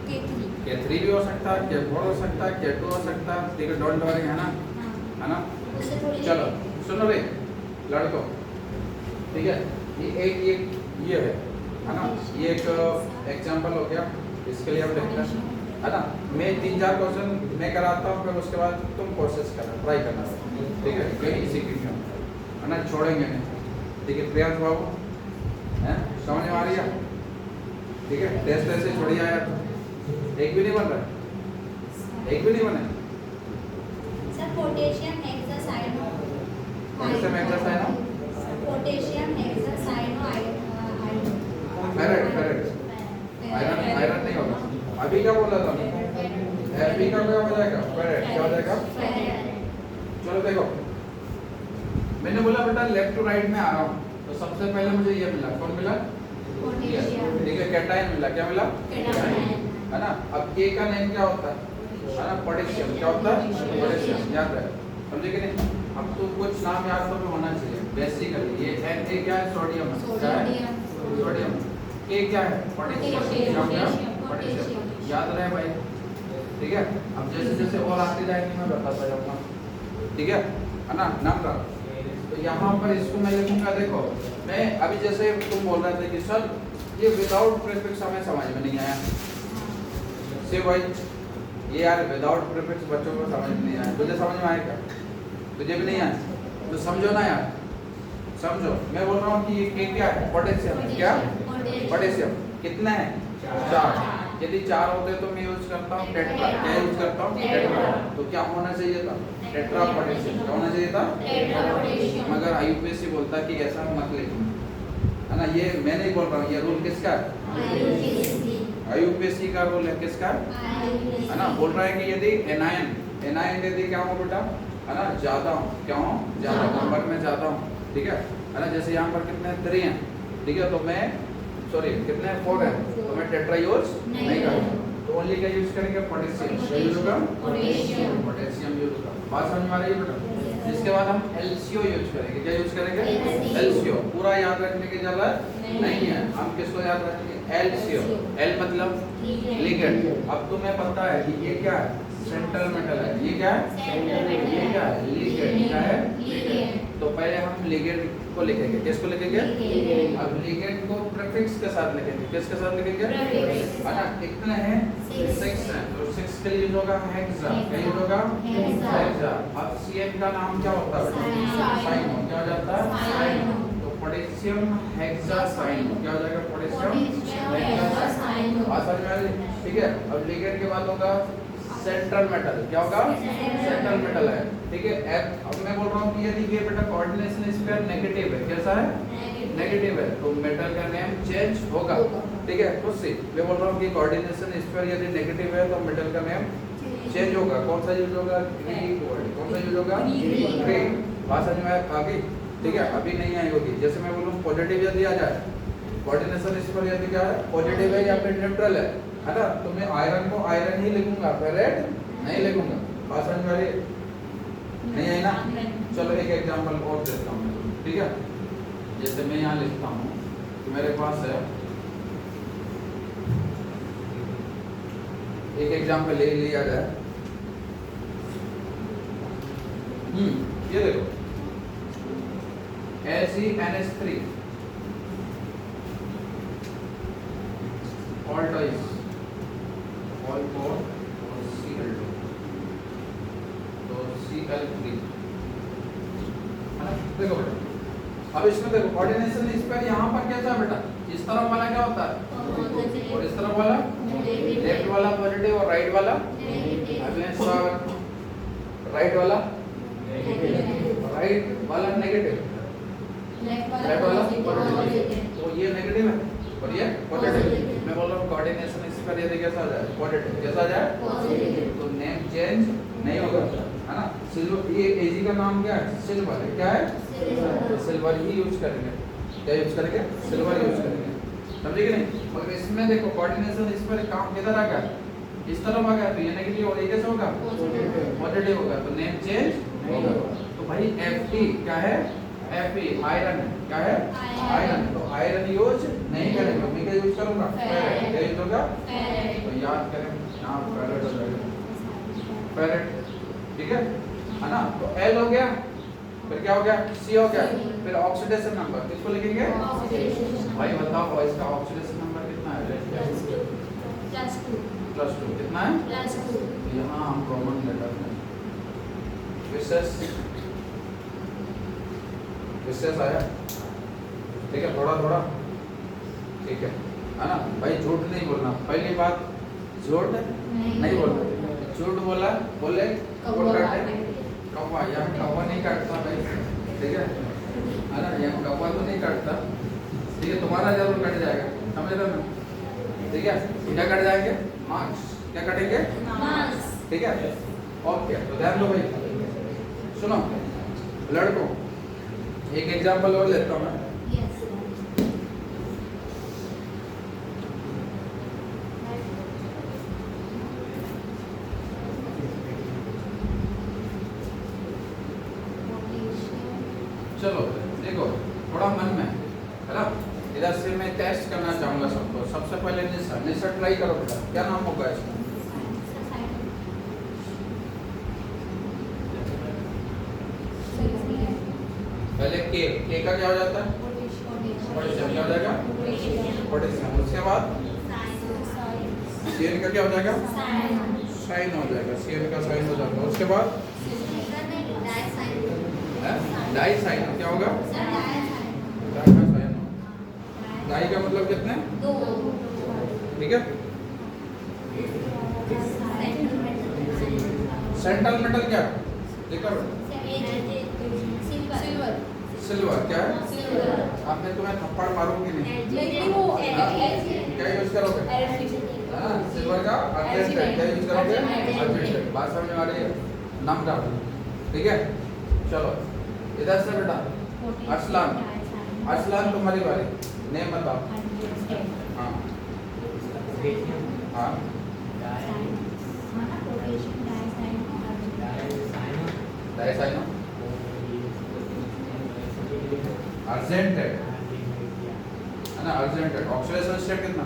केतली K3 भी हो सकता है, K4 हो सकता है, K2 हो सकता है। ठीक है, डोंट वरी, है ना। उससे थोड़ी चलो सुनो रे लड़कों, ठीक है, ये है ना, ये एक एग्जांपल हो गया, इसके लिए हम देखते हैं है ना। मैं 3-4 क्वेश्चन मैं कराता हूँ, फिर उसके बाद तुम कोशिश करना, ट्राई करना। ठीक है, यही सीखेंगे है ना, छोड़ेंगे नहीं। ठीक है प्रियांश बाबू, हैं समझ में आ रही है? ठीक है, टेस्ट ऐसे छोड़िए यार, एक भी नहीं बन रहा, एक भी नहीं बने। Sir potassium hexacyano, potassium hexacyano, potassium hexacyano iron, ferrate iron नहीं होगा। अभी क्या बोला था Fe का क्या हो जाएगा फेरेट, क्या हो जाएगा। चलो देखो, मैंने बोला बेटा लेफ्ट टू राइट में आ रहा हूँ, तो सबसे पहले मुझे ये मिला, कौन मिला पोटेशियम, ठीक है कैटायन मिला, क्या मिला है ना। अब के का नेम क्या होता है ना, पोटेशियम, क्या होता है पोटेशियम, याद रहे, समझे कि नहीं। अब तो कुछ नाम याद तो होना चाहिए बेसिकली। ये Na क्या है, सोडियम, क्या है सोडियम, के क्या है पोटेशियम, पोटेशियम, याद रहे भाई। ठीक है, अब जैसे जैसे और आते जाएंगे मैं बताता जाऊंगा। ठीक है ना, नाम का तो यहाँ पर इसको मैं लिखूंगा। देखो मैं अभी जैसे तुम बोल रहे थे कि सर ये विदाउट प्रीफिक्स हमें समझ में नहीं आया, से भाई ये यार विदाउट प्रीफिक्स बच्चों को समझ में नहीं आया, तुझे समझ में आएगा? तुझे भी नहीं आया तो समझो ना यार, समझो। मैं बोल रहा हूँ कि ये क्या है पोटेशियम, क्या पोटेशियम कितना है 4। यदि 4 होते तो मैं यूज करता हूँ टेट्रा, क्या यूज करता हूँ टेट्रा। तो क्या होना चाहिए था टेट्रा पोटेशियम, क्या होना चाहिए था। मगर आईयूपीएससी बोलता है कि ऐसा मत लिखो, है ना। ये मैं नहीं बोल रहा हूँ, ये रूल किसका है आईयूपीएससी का रूल है, किसका है ना। बोल रहा है कि यदि एनायन यदि क्या हो बेटा है ना, ज्यादा हो, क्या हो ज्यादा नंबर में ज्यादा हो। ठीक है ना, जैसे यहाँ पर कितने 3 हैं, ठीक है, तो मैं सॉरी कितने 4 हैं, तो मैं टेट्रा यूज नहीं करूँगा, तो ओनली क्या यूज करेंगे पोटेशियम यूज होगा, पोटेशियम यूज होगा। बात समझ में आ रही है बेटा। इसके बाद हम एलसीओ यूज करेंगे, क्या यूज करेंगे एलसीओ। पूरा याद रखने की जरूरत नहीं है, हम किसको याद रखेंगे एलसीओ। एल मतलब लिगेंड। अब तुम्हें पता है कि ये क्या है सेंट्रल मेटल है, ये क्या है ये क्या है लिगेंड, क्या है। तो पहले हम लिगेंड को लिखेंगे, किसको लिखेंगे अब लिगेंड को प्रीफिक्स के साथ लिखेंगे, किसके साथ लिखेंगे है ना। कितने हैं 6 हैं, तो 6 के लिए यूज होगा हेक्सा, क्या यूज होगा हेक्सा। अब CN का नाम क्या होता है साइनो, क्या हो जाता है तो पोटेशियम हेक्सासाइनो, क्या हो जाएगा पोटेशियम हेक्सासाइनो। बात समझ में आ रही? ठीक है, अब लिगेंड के बाद होगा सेंट्रल मेटल, क्या होगा सेंट्रल मेटल है। ठीक है, अब मैं बोल रहा हूँ कि यदि ये बेटा कोऑर्डिनेशन स्क्वायर नेगेटिव है, कैसा है नेगेटिव है, तो मेटल का नेम चेंज होगा। ठीक है, तो सी मैं बोल रहा हूँ कि कोऑर्डिनेशन स्क्वायर यदि नेगेटिव है तो मेटल का नेम चेंज होगा। कौन सा यूज होगा ग्रीक वर्ड, कौन सा यूज होगा ग्रीक। बात समझ में आ गई? ठीक है, अभी नहीं आई होगी। जैसे मैं बोलूँ पॉजिटिव यदि आ जाए, कोऑर्डिनेशन स्क्वायर यदि क्या है पॉजिटिव है या फिर न्यूट्रल है ना, तो मैं आयरन को आयरन ही लिखूंगा, फेरेट नहीं लिखूंगा। बात समझ में आ रही है? नहीं है ना? चलो एक एग्जांपल और देता हूँ, ठीक है? जैसे मैं यहाँ लिखता हूँ कि मेरे पास है, एक एग्जांपल ले लिया जाए। ये देखो AgNH3 all twice all four और Cl2 तो Cl3 है ना? देखो बेटा, अब इसमें देखो कोऑर्डिनेशन इस पर यहाँ पर कैसा है बेटा, इस तरफ वाला क्या होता है और इस तरफ वाला, लेफ्ट वाला पॉजिटिव और राइट वाला, राइट वाला नेगेटिव, लेफ्ट वाला पॉजिटिव, तो ये नेगेटिव है और ये पॉजिटिव। मैं बोल रहा हूँ कोऑर्डिनेशन इसी पर यदि कैसा आ जाए पॉजिटिव, कैसा आ जाए तो नेम चेंज नहीं होगा, है ना? सिल्वर, ये Ag का नाम क्या है, सिल्वर है, क्या है सिल्वर ही यूज करेंगे, क्या यूज करेंगे, सिल्वर यूज करेंगे, समझे कि नहीं? मगर इसमें देखो कोऑर्डिनेशन इस पर काम किधर आ गया, इस तरफ आ गया, तो ये नेगेटिव और ये कैसा होगा पॉजिटिव होगा, तो नेम चेंज होगा। तो भाई Fe क्या है, Fe आयरन है, क्या है आयरन, तो आयरन यूज नहीं करेंगे, मैं क्या यूज करूंगा, फेरेट, क्या यूज होगा, तो याद करें यहाँ फेरेट हो जाएगा, फेरेट, ठीक है ना? तो L हो गया, फिर क्या हो गया, C हो गया, फिर ऑक्सीडेशन नंबर किसको लिखेंगे, भाई बताओ इसका ऑक्सीडेशन नंबर कितना है, +2 कितना है, यहाँ हम कॉमन लेटर में विशेष आया, ठीक है, थोड़ा थोड़ा, ठीक है ना? भाई झूठ नहीं बोलना, पहली बात झूठ नहीं बोलना, झूठ बोला बोले कौवा, यहाँ कौवा नहीं काटता भाई, ठीक है ना? यहाँ कौवा तो नहीं काटता, ठीक है, तुम्हारा जरूर कट जाएगा, समझ रहे हो ना? ठीक है, क्या कट जाएंगे, मार्क्स, क्या कटेंगे, ठीक है, ओके। तो ध्यान दो भाई, सुनो लड़कों, एक एग्जांपल और लेता हूँ मैं, चलो देखो थोड़ा मन में है ना, इधर से मैं टेस्ट करना चाहूंगा सबको। सबसे पहले निशा ट्राई करो बेटा, क्या नाम होगा इसका, पहले के का क्या हो जाता है, पोटेशियम, क्या हो जाएगा पोटेशियम, उसके बाद Cn का क्या हो जाएगा, साइन हो जाएगा, Cn का साइन हो जाएगा, उसके बाद डाई साइन, क्या होगा, डाई का साइन, डाई का मतलब कितने, ठीक है। सेंट्रल मेटल क्या देखो, सिल्वर, क्या है, आपने तुम्हें थप्पड़ मारूंगी नहीं, क्या यूज करोगे, सिल्वर का अर्जेंटेट, क्या यूज करोगे, अर्जेंटेट, बात समझ में आ रही है, नाम डाल, ठीक है। चलो इधर से बेटा अरसलान, अरसलान तुम्हारी बारी, नेम बताओ, हाँ हाँ, डाइसाइनो, अर्जेंटेट है ना, अर्जेंटेट, ऑक्सीडेशन स्टेट कितना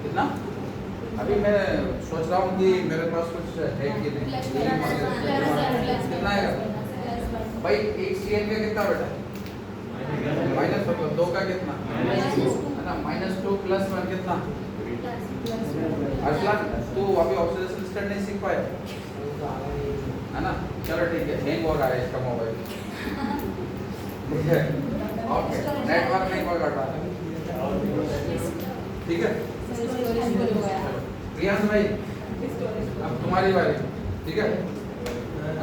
कितना, अभी मैं सोच रहा हूँ कि मेरे पास कुछ है कि नहीं, कितना है भाई, एक Cn का कितना बेटा, -2 का कितना है ना, -2 + 1 कितना, अरसलान तू अभी ऑक्सीडेशन स्टेट नहीं सीख पाया है ना, चलो ठीक है, हैंग हो रहा है इसका मोबाइल, ठीक है, ओके, नेटवर्क नहीं कोई काटा, ठीक है। प्रियांश भाई अब तुम्हारी बारी, ठीक है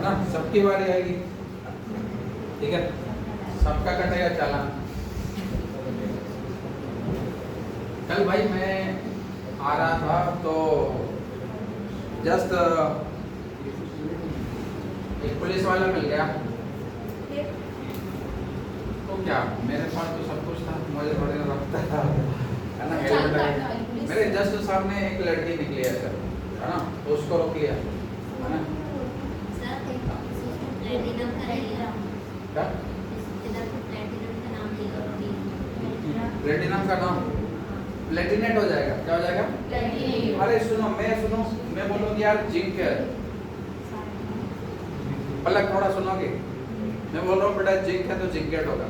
ना, सबकी बारी आएगी, ठीक है, सबका कटेगा चालान। कल भाई मैं आ रहा था तो जस्ट एक पुलिस वाला मिल गया, तो क्या मेरे पास तो सब कुछ था, मुझे थोड़ी ना रखता था, है ना, हेलमेट, मेरे जस्ट सामने एक लड़की निकली है सर, है ना, तो उसको रोक लिया, है ना, प्लेटिनम का रहेगा। क्या इधर तो प्लेटिनम का नाम देगा। प्लेटिनम का नाम प्लेटिनेट हो जाएगा। क्या हो जाएगा? प्लेटिनम। अरे सुनो मैं बोलूँगी यार जिंक है। पलक थोड़ा सुनोगे? मैं बोल रहा हूँ बेटा जिंक है तो जिंकेट होगा।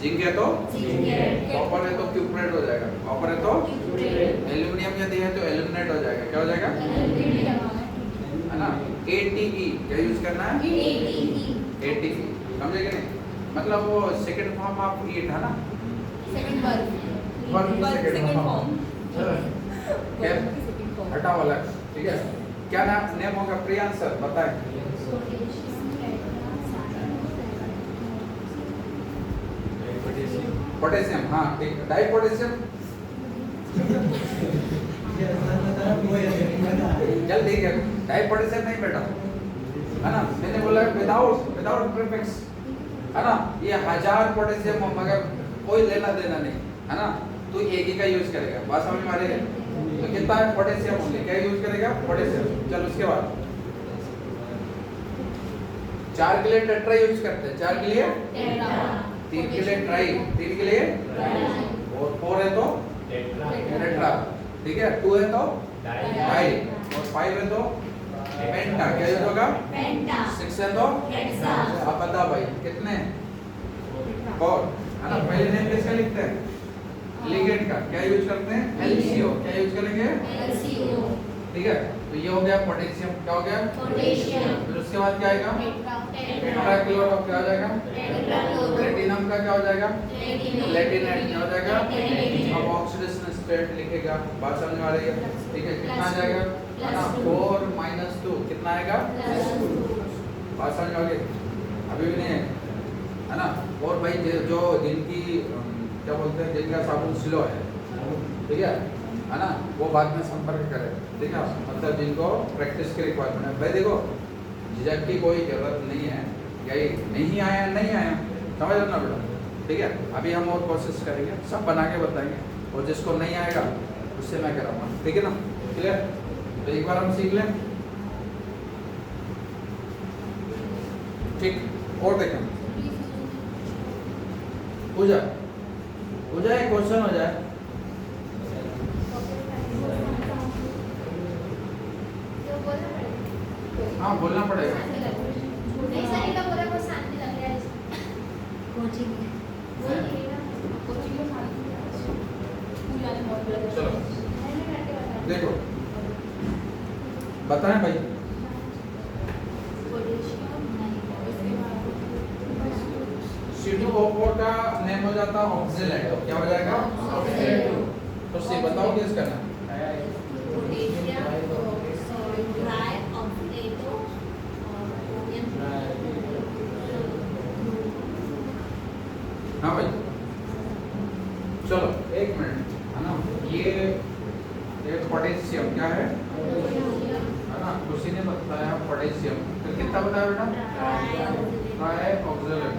जिंक है तो जिंकेट। कॉपर है तो क्यूप्रेट हो जाएगा। कॉपर है तो क्यूप्रेट। एल्यूमिनियम यदि है तो एल्यूमिनेट हो जाएगा। क्या हो जाएगा? है ना? ATE क्या यूज करना है? ATE समझे कि नहीं? मतलब वो सेकंड फॉर्म ऑफ ईट है ना? Second verb. वर्ब की सेकंड फॉर्म। क्या हटा वाला ठीक है। क्या नेम होगा? प्रियांशर बताएं। पोटेशियम हाँ ठीक। डाई पोटेशियम जल्दी कर। डाई पोटेशियम नहीं बेटा है ना? मैंने बोला विदाउट प्रीफिक्स है ना? ये 1000 पोटेशियम मगर कोई लेना देना नहीं है ना? तो एक ही का यूज करेगा। बात समझ में आ रही है? तो कितना है पोटेशियम ओनली? क्या यूज करेगा? पोटेशियम। चल उसके बाद 4 के लिए टेट्रा यूज करते हैं। 4 के लिए 3 के लिए ट्राई, 3 के लिए और 4 है तो टेट्रा ठीक है। 2 है तो डाई और 5 है तो पेंटा। क्या यूज होगा? 6 है तो आप बता भाई कितने? 4 है ना? पहले नेम किसका लिखते हैं? लिगेंड का। क्या यूज करते हैं? LCO। क्या यूज करेंगे? ठीक है। तो ये हो गया पोटेशियम। क्या हो गया? फिर उसके बाद क्या आएगा? टेट्राक्लोरो। क्या हो जाएगा? प्लेटिनम का क्या हो जाएगा? प्लेटिनेट। क्या हो जाएगा? अब ऑक्सीडेशन स्टेट लिखेगा। बात समझ में आ रही है? ठीक है। कितना आ जाएगा? है ना? 4 - 2 कितना आएगा? बात समझ में आ गई? अभी भी नहीं है ना? और भाई जो जिनकी क्या बोलते हैं जिनका साबुन स्लो है ठीक है ना? वो बाद में संपर्क करें ठीक है। मतलब जिनको प्रैक्टिस की रिक्वायरमेंट है। भाई देखो झिझक की कोई जरूरत नहीं है। यही नहीं आया समझ लो ना बेटा ठीक है। अभी हम और कोशिश करेंगे सब बना के बताएंगे और जिसको नहीं आएगा उससे मैं कराऊंगा ठीक है ना? क्लियर? तो एक बार हम सीख लें ठीक। और देखें पूजा एक क्वेश्चन हो जाए। हाँ बोलना पड़ेगा। चलो देखो बताएं भाई। C2O4 का नेम हो जाता है ऑक्सीलेट। क्या हो जाएगा? ऑक्सीलेट। तो सी बताओ किस करना? हाँ भाई चलो एक मिनट है ना? ये पोटेशियम क्या है ना? उसी ने बताया पोटेशियम। तो कितना बताया बेटा? Try oxalate.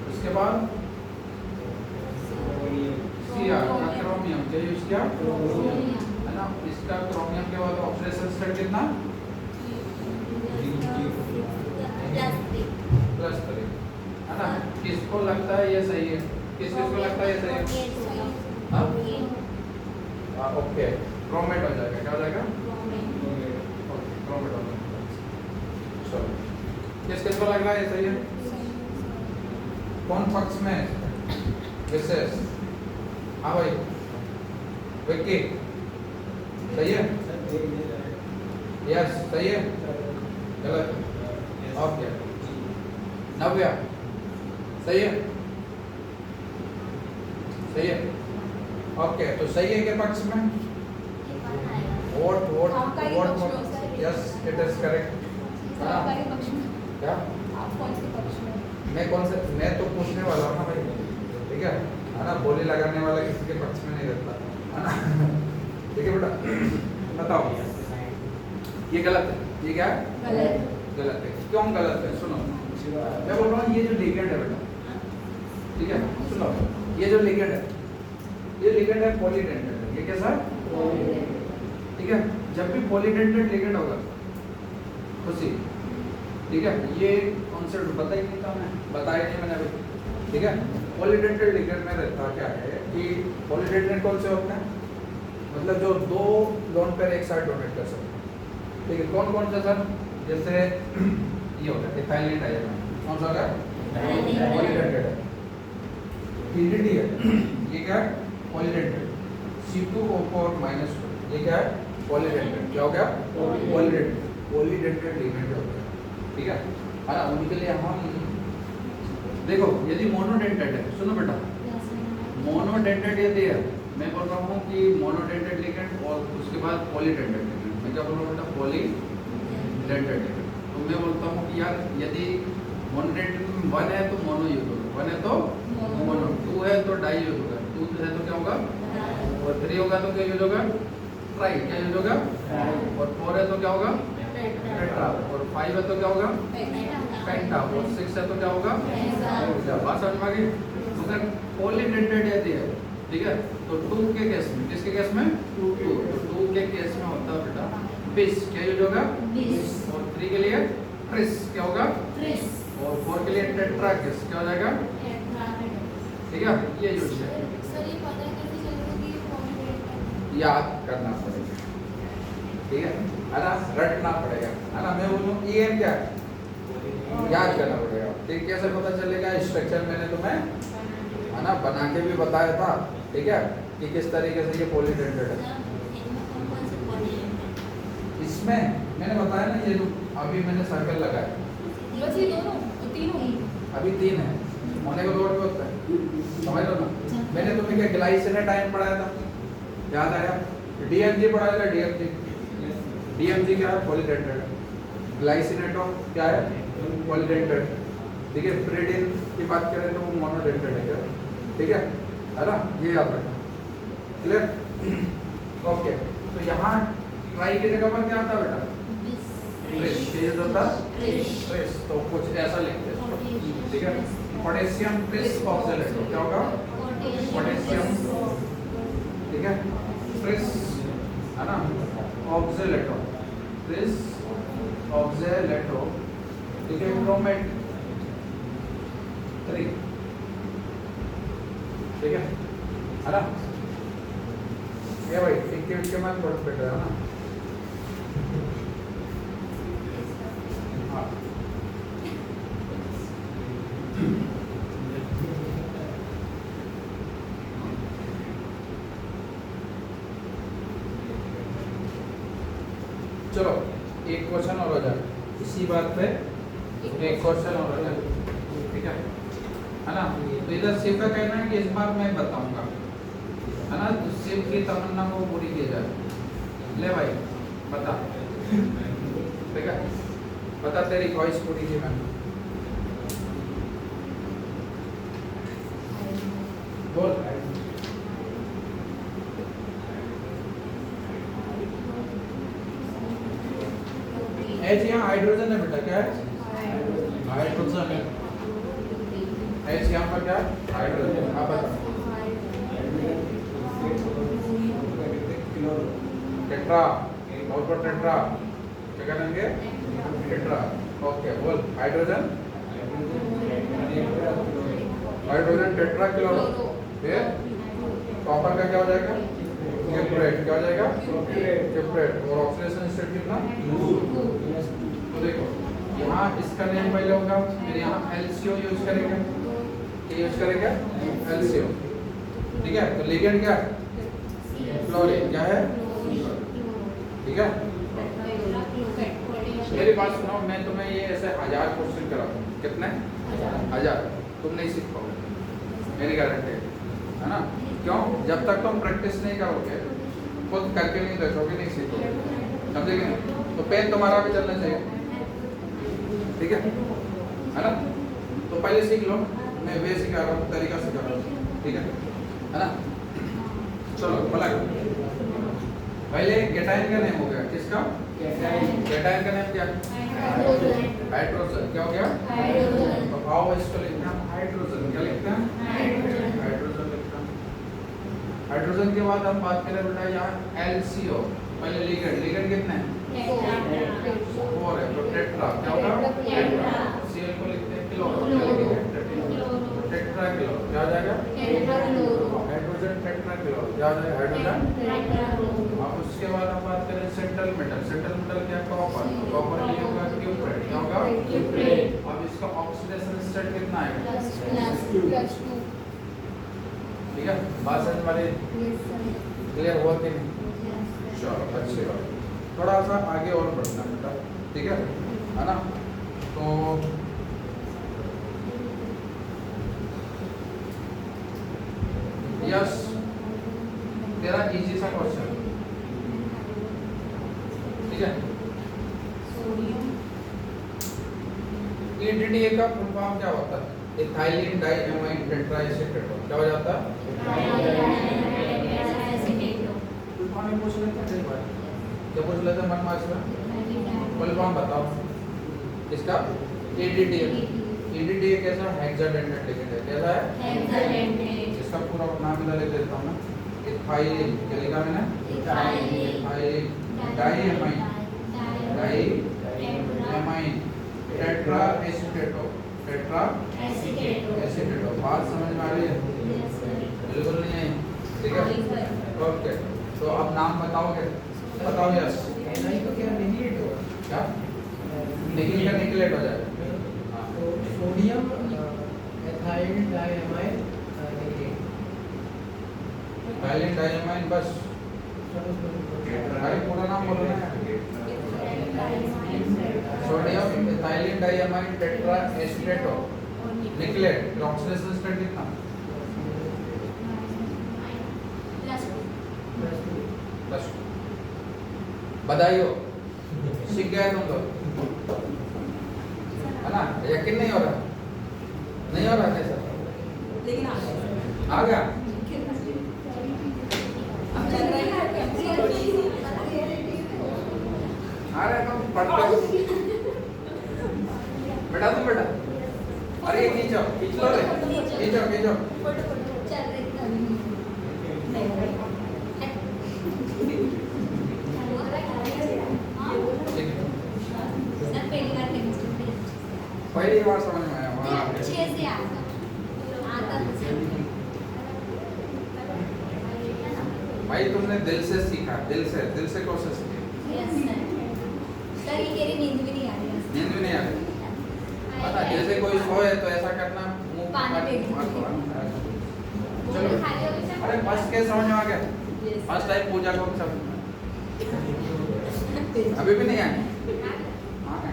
उसके बाद Cr का क्रोमियम क्या यूज किया है ना? इसका क्रोमियम के बाद ऑक्सीडेशन स्टेट कितना? +3 है ना? किसको लगता है ये सही है? किसको लगता है ये सही है? हाँ ओके क्रोमेट हो जाएगा। क्या हो जाएगा? ओके क्रोमेट हो जाएगा। चलो किसको लग रहा है ये सही है? कौन पक्ष में? विशेष। हाँ भाई विक्की सही है? यस सही है? गलत? ओके नव्या सही है? सही है? ओके तो सही है के पक्ष में? Vote yes it is correct. क्या मैं तो पूछने वाला हूँ ना भाई ठीक है ना? बोली लगाने वाला किसी के पक्ष में नहीं रहता है ना? ठीक है बेटा बताओ ये गलत है। ये क्या है? गलत है। क्यों गलत है? सुनो मैं बोल रहा हूँ ये जो लिगेंड है बेटा ठीक है सुनो ये जो लिगेंड है ये लिगेंड है पॉलीडेंटेड। ये कैसा है? ठीक है। जब भी पॉलीडेंटेड लिगेंड होगा खुशी ठीक है, ये कॉन्सेप्ट पता ही नहीं था, मैं बताया नहीं मैंने अभी। ठीक है, पॉलीडेंटेड लिगेंड में रहता क्या है कि पॉलीडेंटेड कौन से होते हैं, मतलब जो दो लोन पेयर एक साथ डोनेट कर सकते हैं। ठीक है, कौन कौन सा सर, जैसे ये होता है इथाइलिन डायग्राम, कौन सा होगा पॉलीडेंटेड है, पीडीडी है, ये क्या है पॉलीडेंटेड, C2O4-2 ये क्या है पॉलीडेंटेड, क्या हो गया पॉलीडेंटेड लिगेंड हो गया। ठीक है, और उनके लिए हम देखो यदि मोनोडेंटेड है, सुनो बेटा, मोनोडेंटेड यदि है, मैं बोल रहा हूँ कि मोनोडेंटेड लिगेंड और उसके बाद पॉलीडेंटेड लिगेंड, मैं क्या बोल रहा हूँ बेटा पॉलीडेंटेड लिगेंड। तो मैं बोलता हूँ कि यार यदि मोनोडेंटेड में 1 है तो मोनो यूज होगा, 1 है तो मोनो, 2 है तो डाई यूज होगा, 2 है तो क्या होगा, और 3 होगा तो क्या यूज होगा ट्राई, क्या यूज होगा, और 4 है तो क्या होगा टेट्रा, और 5 है तो क्या होगा पेंटा, और 6 है तो क्या होगा हेक्सा। बात समझ में आ गई। अगर पॉलीडेंटेड यदि है, ठीक है, तो 2 के केस में, किसके केस में 2, तो 2 के केस में होता है बेटा बिस, क्या यूज होगा बिस, और 3 के लिए ट्रिस, क्या होगा ट्रिस, और 4 के लिए टेट्रा केस, क्या हो जाएगा ठीक है, ये यूज है। सर ये पता कैसे चलेगा कि ये पॉलीडेंटेड याद करना पड़ेगा, ठीक है ना, रटना पड़ेगा, है ना। मैं बोलूँ EN क्या है, याद करना पड़ेगा। ठीक, कैसे पता चलेगा, स्ट्रक्चर मैंने तुम्हें है ना बना के भी बताया था, ठीक है, कि किस तरीके से ये पॉलीडेंटेड है। इसमें मैंने बताया ना, ये अभी मैंने सर्कल लगाया, बस ये दोनों तीनों ही अभी 3 है, होने का दौर भी होता है, समझ लो ना। मैंने तुम्हें क्या ग्लाइसिनेटाइन पढ़ाया था, याद आया, DMG पढ़ाया था, DMG क्या है पॉलीडेंटेड है, ग्लाइसिनेटो क्या है पॉलीडेंटेड, ठीक है। प्रिडिन की बात करें तो वो मोनोडेंटेड है क्या, ठीक है ना, ये याद रखना, क्लियर ओके। तो यहाँ ट्राई की जगह पर क्या आता है बेटा ट्रेस, ये होता है ट्रेस, तो कुछ ऐसा लिखते हैं, ठीक है। पोटेशियम ट्रेस ऑक्सलेट, क्या होगा पोटेशियम, ठीक है, ट्रेस है ना ऑक्सलेटो, ट्रेस ऑक्सलेटो, ठीक है, क्रोमेट 3, ठीक है ना, ये भाई एक के बाद थोड़ा बेटर है ना। हाँ चलो एक क्वेश्चन और हो जाए इसी बात पे, एक क्वेश्चन और हो जाए, ठीक है ना। तो इधर शिव का कहना है कि इस बार मैं बताऊंगा, है ना, तो शिव की तमन्ना को पूरी की जाए। ले भाई बता, ठीक है, बता तेरी ख्वाहिश पूरी की मैंने, बोल। H यहाँ हाइड्रोजन है बेटा, क्या है हाइड्रोजन है, H यहाँ पर क्या है हाइड्रोजन, आप बता। टेट्रा, और पर टेट्रा क्या करेंगे टेट्रा, ओके बोल। हाइड्रोजन हाइड्रोजन टेट्रा क्लोरो, फिर कॉपर का क्या हो जाएगा गिब्रेट, क्या हो जाएगा गिब्रेट, और ऑक्सीडेशन स्टेट कितना। तो देखो यहाँ इसका नेम पहले होगा, फिर यहाँ LCO यूज करेंगे, क्या यूज करेंगे LCO, ठीक है। तो लिगेंड क्या है क्लोरीन, क्या है ठीक है। मेरी बात सुनो, मैं तुम्हें ये ऐसे 1000 क्वेश्चन कराऊँ, कितने 1000, तुम नहीं सीख पाओगे, मेरी गारंटी है ना। क्यों, जब तक तुम प्रैक्टिस नहीं करोगे, खुद करके नहीं देखोगे, नहीं सीखोगे, समझे कि नहीं। तो पेन तुम्हारा भी चलना चाहिए, ठीक है ना। तो पहले सीख लो, मैं वे सिखा रहा हूँ, तरीका सिखा रहा हूँ, ठीक है ना। चलो बोला, पहले केटाइन का नेम हो गया, किसका केटाइन का नेम क्या हाइड्रोजन, क्या हो गया तो आओ इसको लिखते हैं हाइड्रोजन, क्या लिखते हैं हाइड्रोजन लिखते हैं, हाइड्रोजन के बाद हम बात करें बेटा यहाँ LCO। पहले लिगेंड, लिगेंड कितने हैं? 4 है। तो टेट्रा क्या होगा? टेट्रा। Cl को लिखते हैं क्लोरो, क्या लिखेंगे? टेट्रा क्लोरो, क्या हो जाएगा? हाइड्रोजन टेट्रा क्लोरो, क्या हो जाएगा? हाइड्रोजन। अब उसके बाद हम बात करें सेंट्रल मेटल, सेंट्रल मेटल क्या? कॉपर। कॉपर ये होगा क्यूप्रेट, क्या होगा? अब इसका ऑक्सीडेशन स्टेट कितना आएगा? ठीक है, बात समझ में आ रही है? क्लियर हुआ कि नहीं? चलो अच्छी बात। थोड़ा सा आगे और बढ़ना बेटा, ठीक है ना? तो यस, तेरा इजी सा क्वेश्चन, ठीक है? EDTA का फुल फॉर्म क्या होता है? इथाइलिन डाइएमाइन टेट्राएसीटेट, क्या हो जाता है? फुल फॉर्म में पूछ लेते हैं, एक बार क्या पूछ लेते हैं मन मार्क्स में? फुल फॉर्म बताओ इसका। EDTA, EDTA कैसा? हेक्साडेंटेट लिखेंगे, कैसा है? हेक्साडेंटेट। इसका पूरा नाम इधर लिख देता हूं मैं। इथाइलिन, क्या लिखा मैंने? Ethylene diamine tetraacetato, tetraacetato. बात समझ में आ रही है? बिल्कुल नहीं है, ठीक है? ओके, तो अब नाम बताओगे? बताओ यस। नहीं तो क्या निगलेट होगा? क्या? निकल का निकलेट हो जाएगा। तो sodium ethyl diamine nickelate. Ethylene diamine बस। अरे पूरा नाम बोलो ना। Sodium ethylene diamine tetraacetato nickelate. Oxidation state कितना? प्लस। बधाई हो, सीख गए तुम लोग, है ना? यकीन नहीं हो रहा? नहीं हो रहा कैसा? लेकिन आ गया? अब चल रही है थोड़ी अरे तुम पढ़ते हो बेटा, तुम बेटा, अरे ये खींचो, खींच लो रे, खींचो खींचो। चल रही पहली बार समझ में आया वहाँ अच्छे से आता भाई, तुमने दिल से सीखा, दिल से कोशिश की। Yes sir. सर ये मेरी नींद भी नहीं आ रही है। नींद भी नहीं आ रही? पता, जैसे कोई सोए तो ऐसा करना, मुंह पानी फेंक दो। चलो। अरे फर्स्ट के समझ में आ गया? फर्स्ट टाइम पूजा को सब अभी भी नहीं आया? हाँ है।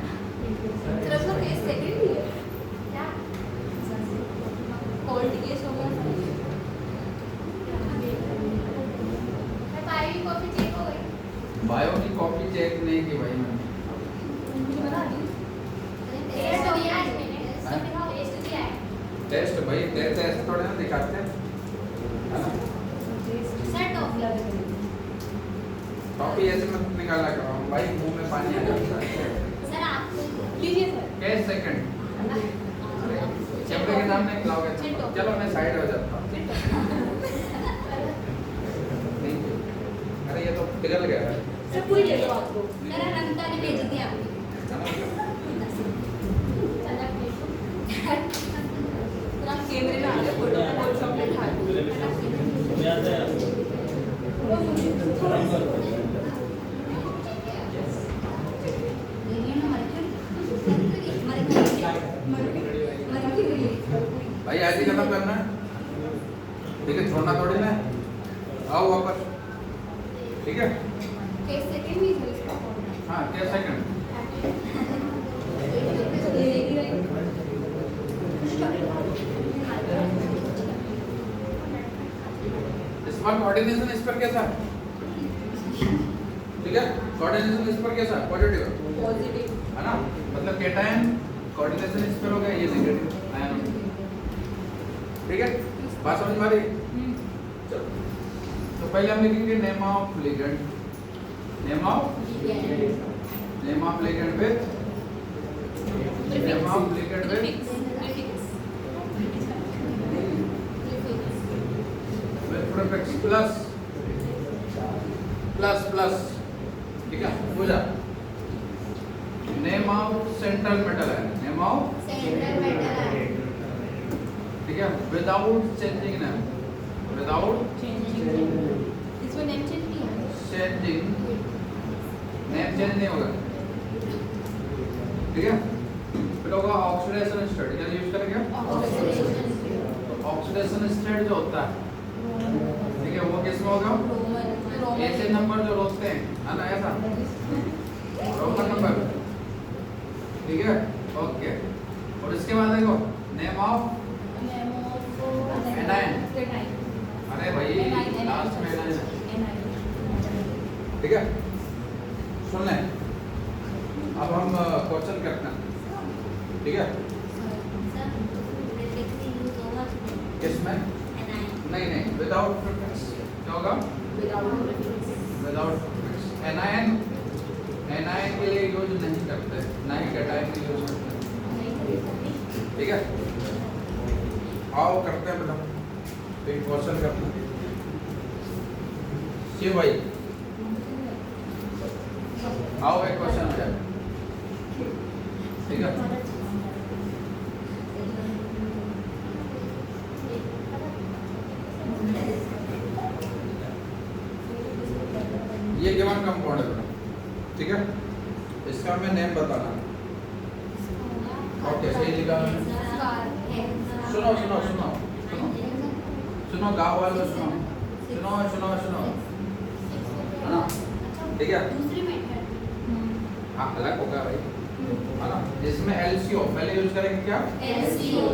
सर उसका केस सेकंड ही है क्या? कोल्ड केस होगा। बायो कॉफी चेक हो गई? बायो की कॉपी चेक नहीं की भाई मैंने। टेस्ट हो गया आज मैंने। टेस्ट किया है। टेस्ट भाई देते ऐसे थोड़े ना दिखाते हैं, है ना? सर टॉप लग कॉपी ऐसे मत निकाला करो भाई, मुंह में पानी आ जाता है। सर आप लीजिए सर। कैसे सेकंड? कैमरे के सामने खिलाओगे? चलो मैं साइड हो जाता हूँ। नहीं, अरे ये तो पिघल गया है। सर पूरी दे दो आपको। मेरा रंगता ने भेज दिया आपको। पूरा कैमरे में आ गया फोटो फोटोशॉप में खा भाई आज ही खत्म करना है, ठीक है? छोड़ना थोड़ी ना है। आओ वापस, ठीक है? कैसे सेकंड भी है इसका फोन। हाँ क्या सेकंड? इस पर कोऑर्डिनेशन इस पर कैसा है? ठीक है, कोऑर्डिनेशन इस पर कैसा है? पॉजिटिव है ना? मतलब केटायन कोऑर्डिनेशन इस पर हो गया, ये नेगेटिव आयन। ठीक है, बात समझ में आ रही? चलो, तो पहले हम लिखेंगे name of ligand. Name of ligand with prefix prefix plus plus plus, ठीक है, हो जा। नेम ऑफ सेंट्रल मेटल है, नेम ऑफ, सेंट्रल मेटल है। ठीक है, विदाउट चेंजिंग नेम, विदाउट इसमें नेम चेंज नहीं है। चेंजिंग नेम चेंज नहीं होगा, ठीक है। फिर होगा ऑक्सीडेशन स्टेट, क्या यूज करेंगे? ऑक्सीडेशन स्टेट जो होता है, ठीक है, वो किसमें होगा? ऐसे नंबर जो रोकते हैं, है ना, ऐसा रोमन नंबर, ठीक है, ओके। और इसके बाद देखो नेम ऑफ एनाइन, अरे भाई लास्ट में एनाइन, ठीक है। सुन लें, अब हम क्वेश्चन करते हैं, ठीक है। किसमें? नहीं नहीं, विदाउट प्रीफिक्स क्या होगा? Without prefix. एनाइन, एनाइन के लिए यूज नहीं करते, ना ही कैटाइन के लिए यूज करते, ठीक है। आओ करते हैं बेटा, एक क्वेश्चन करते हैं। शिव भाई आओ, एक क्वेश्चन हो जाए, ठीक है। ये गिवन कंपाउंड है बेटा, ठीक है। इसका मैं नेम बताना, ओके, सही लिखा है। सुनो सुनो सुनो सुनो सुनो, गाँव वालों सुनो सुनो सुनो सुनो, है ना, ठीक है। दूसरी मेथड हाँ अलग होगा भाई, है ना। इसमें LCO पहले यूज करेंगे, क्या? LCO,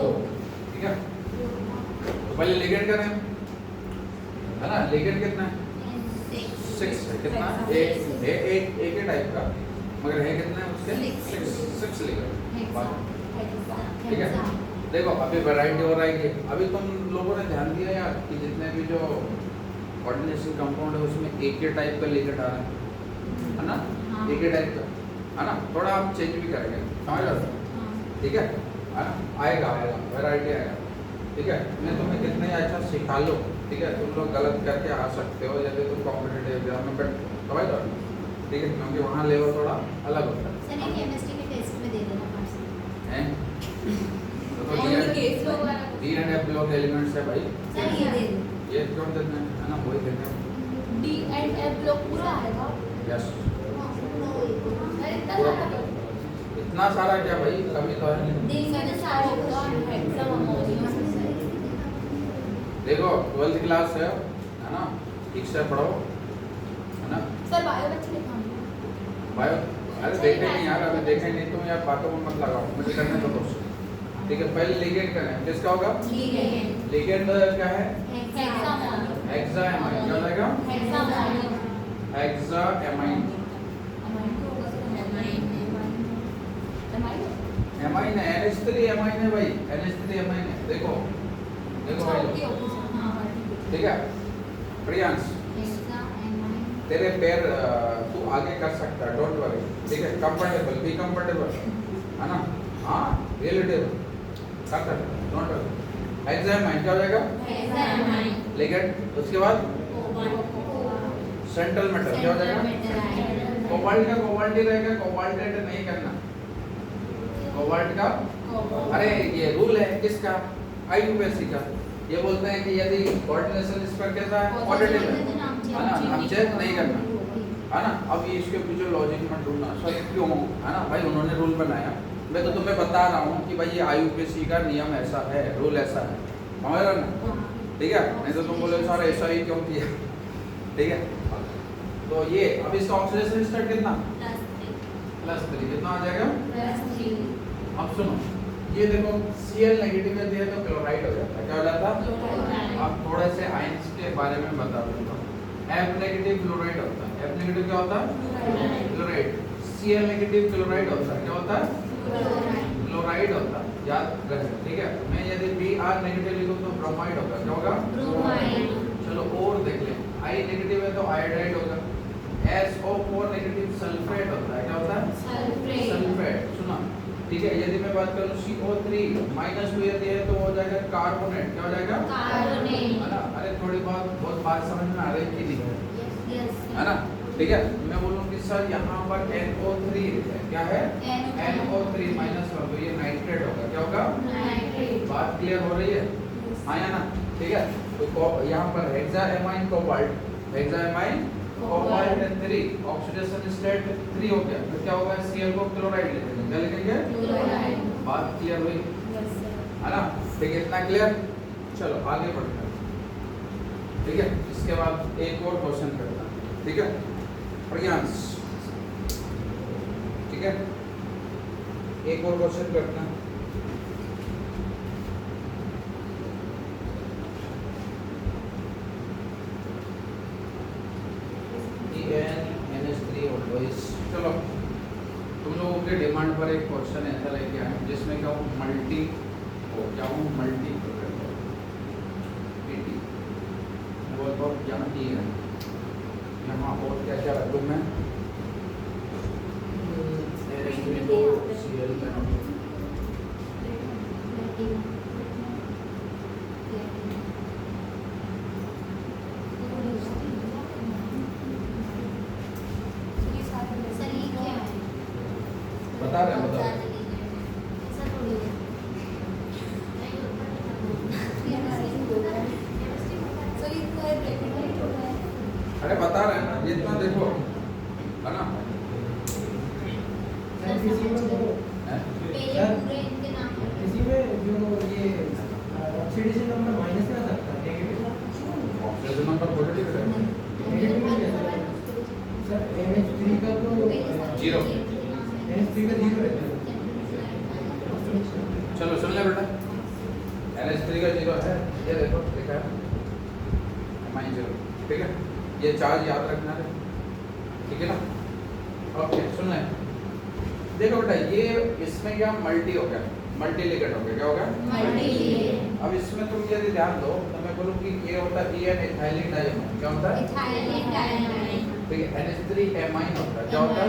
ठीक है। तो पहले लिगेंड करें, है ना। लिगेंड कितना है? 6 है, कितना? एक ही टाइप का, मगर है कितना है उसके? 6 लिगेंड, ठीक है। देखो अभी वैरायटी हो रही है, अभी तुम लोगों ने ध्यान दिया यार कि जितने भी जो कोऑर्डिनेशन कंपाउंड है उसमें एक ही टाइप का लिगेंड आ रहा है ना, एक ही टाइप का, है ना। थोड़ा हम चेंज भी करेंगे, समझ लो, ठीक है ना। आएगा आएगा, वैरायटी आएगा, ठीक है। मैं तुम्हें कितने अच्छा सिखा लो, ठीक है। तुम लोग गलत करके आ सकते हो यदि तुम कॉम्पिटिटिव एग्जाम में, बट समझ लो, ठीक है, क्योंकि वहाँ लेवल थोड़ा अलग होता है। सर ये केमिस्ट्री के टेस्ट में दे देना पास हैं? केस लोग D and F block elements है भाई, सर ये दे दो। ये क्यों देते हैं, है ना, वही देते हैं। डी एंड एफ ब्लॉक पूरा आएगा। यस, अरे इतना पूरा सारा इतना सारा क्या भाई, कभी तो है नहीं। दिन का सारा होगा एग्जाम अमाउंट। देखो 12th क्लास है ना, ठीक से पढ़ो, है ना। सर बायो बच्चे लिखा बायो, अरे देखे नहीं यार, अभी देखे नहीं, तुम यार बातों में मत लगाओ, मुझे करने दो दोस्त, ठीक है। पहले लिगेंड करें, किसका होगा? लिगेंड लिगेंड क्या है? हेक्सामोन, हेक्साएमाइन, क्या हो जाएगा? हेक्सामोन, हेक्साएमाइन, एमाइन है, NH3 एमाइन है भाई, NH3 एमाइन है, देखो देखो भाई, ठीक है। प्रियांश तेरे पैर तू आगे कर सकता है, डोंट वरी, ठीक है। कंफर्टेबल, बी कंफर्टेबल, है ना, हाँ रिलेटिव कर सकते, डोंट वरी। हेक्साएमाइन क्या हो जाएगा? लिगेंड, उसके बाद सेंट्रल मेटल क्या हो जाएगा? कोबाल्ट का कोबाल्ट ही रहेगा, कोबाल्टेट नहीं करना, कोबाल्ट का। अरे ये रूल है किसका? IUPAC का। ये बोलते हैं कि यदि कोऑर्डिनेशन इस पर कैसा है, पॉजिटिव है ना, हम चेक नहीं करना, है ना। अब ये इसके पीछे लॉजिक मत ढूंढना, सर क्यों, है ना भाई, उन्होंने रूल बनाया, मैं तो तुम्हें बता रहा हूँ कि भाई ये IUPAC का नियम ऐसा है, रूल ऐसा है, समझ रहे हो ना, ठीक है। नहीं तो तुम बोले सर ऐसा ही क्यों किया, ठीक है। तो ये अब इसका ऑक्सीडेशन स्टेट कितना? +3, कितना आ जाएगा? अब सुनो, ये देखो Cl नेगेटिव में दिया तो क्लोराइड हो जाता है, क्या हो जाता? अब थोड़े से आयंस के बारे में बता दूंगा। F नेगेटिव क्लोराइड होता है, F नेगेटिव क्या होता है? क्लोराइड। Cl नेगेटिव क्लोराइड होता है, क्या होता है? क्लोराइड होता है, याद रखें, ठीक है। मैं यदि Br नेगेटिव लिखूं तो ब्रोमाइड होगा, क्या होगा? ब्रोमाइड। चलो और देख लें, I नेगेटिव है तो आयोडाइड होगा। SO4 नेगेटिव सल्फेट होता है, क्या होता है? सल्फेट। सल्फेट, सुना ठीक है, यदि मैं बात करूं CO3 -2 यदि है तो हो जाएगा कार्बोनेट। क्या हो जाएगा? कार्बोनेट। है ना? अरे थोड़ी बहुत बात समझ में आ रही है कि नहीं? है ना? ठीक है, मैं बोलूं कि सर यहाँ पर NO3 है। क्या है? NO3 -1, तो ये नाइट्रेट होगा। क्या होगा? नाइट्रेट। बात क्लियर हो रही है? हाँ या ना? ठीक है, तो यहाँ पर हेक्साएमाइन कोबाल्ट, हेक्साएमाइन कोबाल्ट 3 ऑक्सीडेशन स्टेट 3 हो गया। तो क्या होगा? Cl को क्लोराइड लिखेंगे। क्या लिखेंगे? क्लोराइड। बात क्लियर हुई? Yes sir. है ना? ठीक है, इतना क्लियर? चलो आगे बढ़ते हैं। ठीक है, इसके बाद एक और क्वेश्चन करता है। ठीक है, प्रियांश, ठीक है, एक और क्वेश्चन करते हैं। NH3 always. चलो तुम लोगों के डिमांड पर एक क्वेश्चन ऐसा लेके आए जिसमें क्या हूँ मल्टी पीटी बहुत यहाँ की है। यहाँ और क्या क्या रखूँ मैं? CL बता रहे हैं, बता रहे हैं। अरे बता रहे हैं ना, जितना देखो, है ना? सर किसी में वो हैं? किसी में जो ये ऑक्सीडेशन नंबर माइनस में आ सकता है, नेगेटिव। ऑक्सीजन नंबर पॉजिटिव है। नेगेटिव में कैसे? सर NH3 का तो 0। NH3 का 0 रहता है। चलो सुन ले बेटा, NH3 का 0 है, ये देखो लिखा है -0। ठीक है, ये चार्ज याद रखना है। ठीक है ना? ओके, सुन ले, देखो बेटा, ये इसमें क्या मल्टी हो गया, मल्टी लिगेंड हो गया। क्या हो गया? अब इसमें तुम यदि ध्यान दो तो मैं बोलूँ कि ये होता है EN इथाइलिन डाइअमाइन। क्या होता है? ठीक है, NH3 एमाइन होता है। क्या होता है?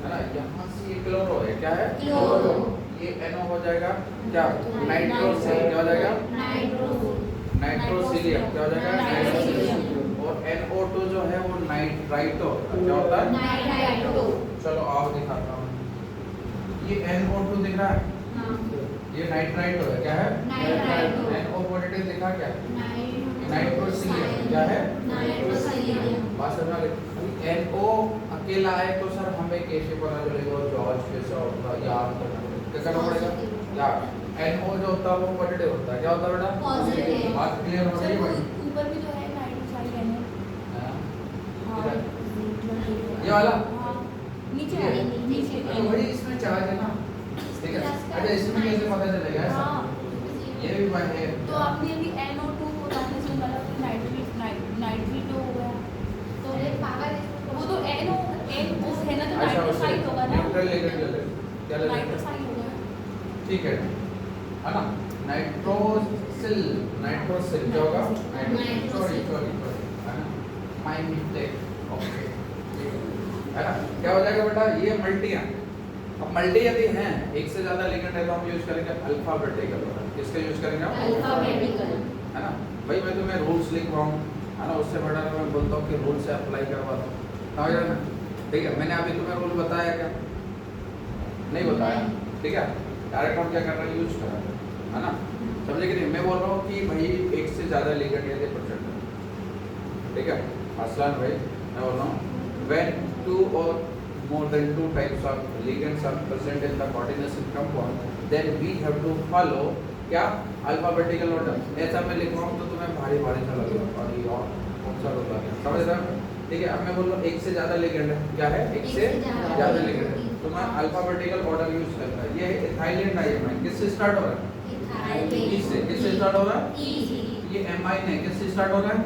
है ना? यहाँ से ये क्लोरो है। क्या है? क्लोरो। ये NO हो जाएगा क्या? नाइट्रोसिल। क्या हो जाएगा? नाइट्रोसिलियम। क्या हो जाएगा? नाइट्रोसिलियम। और NO2 जो है वो नाइट्राइटो। क्या होता है? चलो आओ दिखाता हूँ। ये NO2 दिख रहा है, ये नाइट्राइटो है। क्या है? नाइट्राइटो। NO पॉजिटिव दिखा क्या? नाइट्रोसिलियम। क्या है? बात समझ में? NO अकेला है तो सर हमें कैसे पता चलेगा जॉर्ज कैसा होता है? याद क्या करना पड़ेगा? यार NO जो होता है वो पॉजिटिव होता है। क्या होता है बेटा? पॉजिटिव। बात क्लियर हो रही है भाई? ऊपर भी जो है नाइट्रोसाइड है। हाँ, ये वाला नीचे वाले नीचे तो भाई इसमें चार्ज है ना। ठीक है, अच्छा इसमें कैसे पता चलेगा ऐसा? ये भी भाई है। तो आपने अभी NO2 को डालने से वाला फिर नाइट्रेट हो गया, तो वो तो NO है ना, तो नाइट्रोसाइड होगा ना। न्यूट्रल लिगेंड ले ले। क्या ले ले? नाइट्रोसाइड होगा। ठीक है ना? नाइट्रोसिल क्या होगा? सॉरी है ना? My mistake. ओके, है ना? क्या हो जाएगा बेटा? ये मल्टी है। अब मल्टी यदि हैं, एक से ज्यादा लिगेंड है तो हम यूज करेंगे अल्फाबेटिकल। किसका यूज करेंगे? अल्फाबेटिकल। है ना? भाई मैं तुम्हें रूल्स लिख रहा हूँ, है ना? उससे बड़ा मैं बोलता हूँ कि रूल से अप्लाई करवा दो। समझ रहे ना? ठीक है, मैंने अभी तुम्हें रूल बताया क्या? नहीं बताया। ठीक है, डायरेक्ट हम क्या कर रहे हैं? यूज कर रहे हैं, है ना? समझे कि नहीं? मैं बोल रहा हूँ कि भाई एक से ज़्यादा लिगेंड यदि प्रेजेंट है, ठीक है असलान भाई, मैं बोल रहा हूँ when two or more than two types of ligands are present in the coordination compound, then we have to follow क्या? Alphabetical order. ऐसा मैं लिख रहा हूँ तो तुम्हें भारी भारी सा लगेगा और ये और कौन सा रोल लगेगा? समझ रहे हो? ठीक है, अब मैं बोल रहा हूँ एक से ज़्यादा लिगेंड है। क्या है? एक से ज़्यादा लिगेंड है तो मैं अल्फाबेटिकल ऑर्डर यूज करता है। ये इथाइलिन डाइअमाइन किससे स्टार्ट हो रहा है? E से। किससे स्टार्ट हो रहा है? ये एमाइन है, किससे स्टार्ट हो रहा है?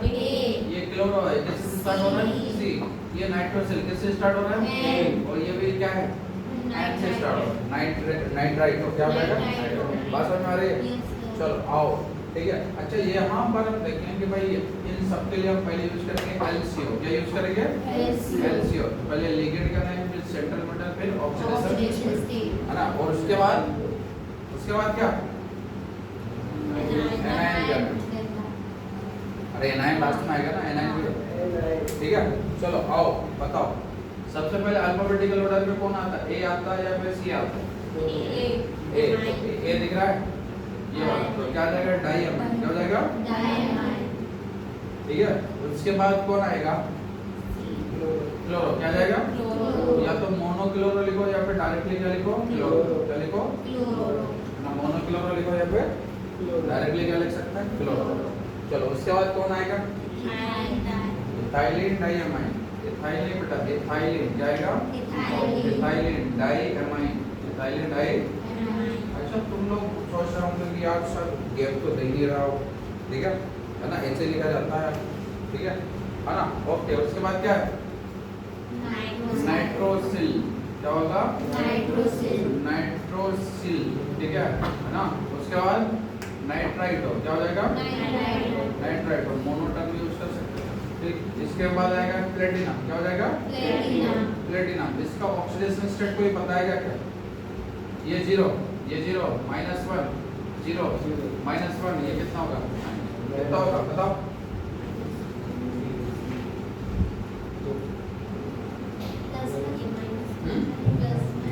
ये क्लोरो है, किससे स्टार्ट हो रहा है? C। ये नाइट्रोसिल किससे स्टार्ट हो रहा है? और ये भी क्या है? N से स्टार्ट हो रहा है। नाइट्राइट। क्या हो जाएगा? बात समझ में आ रही है? चलो आओ ठीक है। अच्छा ये यहाँ पर हम देखेंगे कि भाई इन सब के लिए हम पहले यूज करेंगे LCO। क्या यूज करेंगे? LCO। तो पहले लिगेंड का नेम, फिर सेंट्रल मेटल, फिर ऑक्सीडेशन, है ना। और उसके बाद क्या? एनायन करना। अरे एनायन लास्ट में आएगा ना, एनायन भी। ठीक है, चलो आओ बताओ। सबसे पहले अल्फाबेटिकल ऑर्डर में कौन आता है? ए आता है या फिर सी आता है? ए दिख रहा है ये वाला, तो क्या आ जाएगा? डाइअमाइन। क्या हो जाएगा? ठीक है। उसके बाद कौन आएगा? क्लोरो। क्या जाएगा? या तो मोनोक्लोरो लिखो या फिर डायरेक्टली क्या लिखो? क्लोरो। क्या लिखो? ना मोनोक्लोरो लिखो या फिर डायरेक्टली क्या लिख सकते हैं? क्लोरो। चलो उसके बाद कौन आएगा? Ethylene diamine. इथाइलिन बेटा, इथाइलिन क्या आएगा? Ethylene diamine. Ethylene di. अच्छा तुम लोग सोच रहे होंगे कि यार सर गैप तो दे नहीं रहा हो, ठीक है ना, ऐसे लिखा जाता है, ठीक है ना। ओके, उसके बाद क्या है? नाइट्रोसिल। क्या होगा? नाइट्रोसिल, ठीक है ना। उसके बाद नाइट्राइट हो, क्या हो जाएगा? नाइट्राइट हो, मोनोटर्म यूज कर सकते हैं, ठीक। इसके बाद आएगा प्लेटिनम। क्या हो जाएगा? प्लेटिनम। इसका ऑक्सीडेशन स्टेट कोई बताएगा क्या? ये जीरो, ये जीरो, -1, 0, -1, ये कितना होगा? कितना होगा बताओ?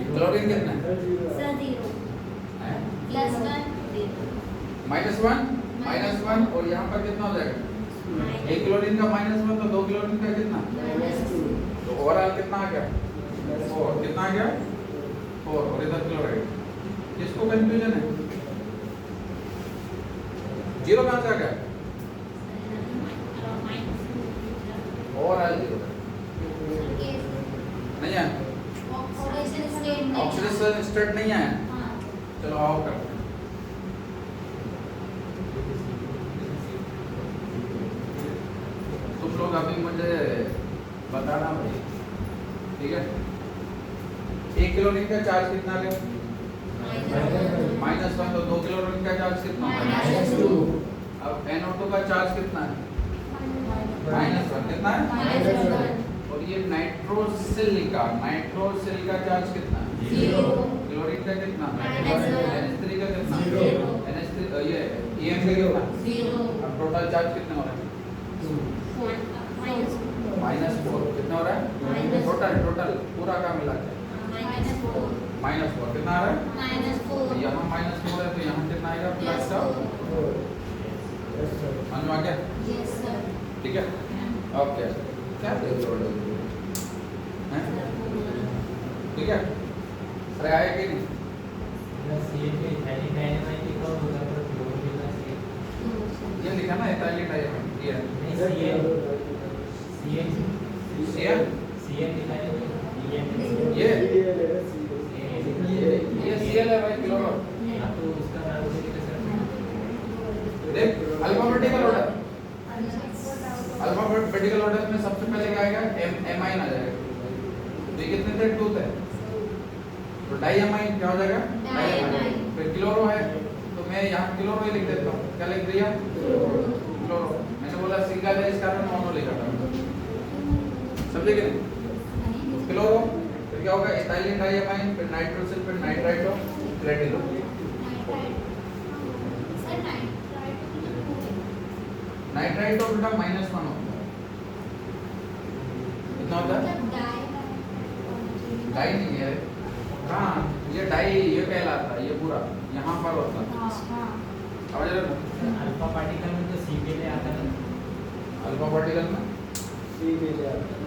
क्लोरीन कितना है? -1 और यहाँ पर कितना हो जाएगा? एक क्लोरीन का -1 तो दो क्लोरीन का कितना? तो ओवरऑल कितना आ गया? 4। कितना आ गया? 4। और इधर क्लोराइड। किसको कंफ्यूजन है? जीरो कहाँ से आ गया? ओवरऑल जीरो नहीं है, ऑक्सीडेशन स्टेट नहीं है। चलो आओ करते हैं। तुम लोग अभी मुझे बताना भाई, ठीक है। 1 क्लोरीन का चार्ज कितना है? -1। तो 2 क्लोरीन का चार्ज कितना है? -2। अब NO2 का चार्ज कितना है? -1। कितना है? और ये नाइट्रोसिल का चार्ज कितना है? 0। क्लोरीन का कितना? NH3 का कितना? 0। NH3 ये EM का कितना? 0। अब टोटल चार्ज कितना हो रहा है? -4। कितना हो रहा है? टोटल पूरा का मिला के -4। कितना आ रहा है? यहाँ -4 है तो यहाँ कितना आएगा? प्लस का। समझ में आ गया? ठीक है, ओके। क्या देख रहे हो? ठीक है, अरे आए कि नहीं? ये लिखा ना इथाइलिन डाइअमाइन, ये Cl है भाई, क्लोरो। देख अल्फाबेटिकल ऑर्डर में सबसे पहले क्या आएगा? एमाइन आ जाएगा। तो ये कितने थे? 2 थे, तो डाइअमाइन क्या हो जाएगा? डाइअमाइन। फिर क्लोरो है तो मैं यहाँ क्लोरो ही लिख देता हूँ। क्या लिख दिया? क्लोरो। मैंने बोला सिंगल है इस कारण मोनो लिखा था, समझे कि नहीं? क्लोरो, फिर क्या होगा? इथाइलिन डाइअमाइन, फिर नाइट्रोसिल, फिर नाइट्राइटो, प्लेटिनो। नाइट्राइटो बेटा -1 होता है। कितना होता है? डाई नहीं है, हाँ ये डाई ये कहलाता है, ये पूरा यहाँ पर होता है। अब अल्फा पार्टिकल में तो C पहले आता है। अल्फा पार्टिकल में C पहले आता है।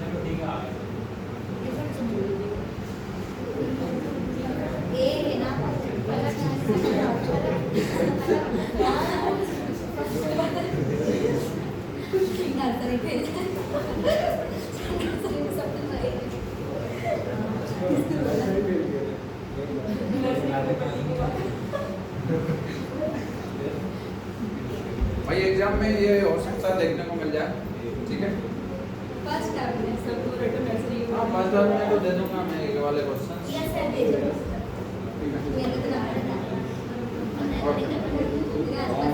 चलो ठीक है। भाई एग्जाम में ये हो सकता है देखने को मिल जाए, ठीक है। फर्स्ट टर्म में सब पूरा तो वैसे ही हाँ फर्स्ट टर्म में तो दे दूंगा मैं ये वाले क्वेश्चन। यस सर दे दो। ये तो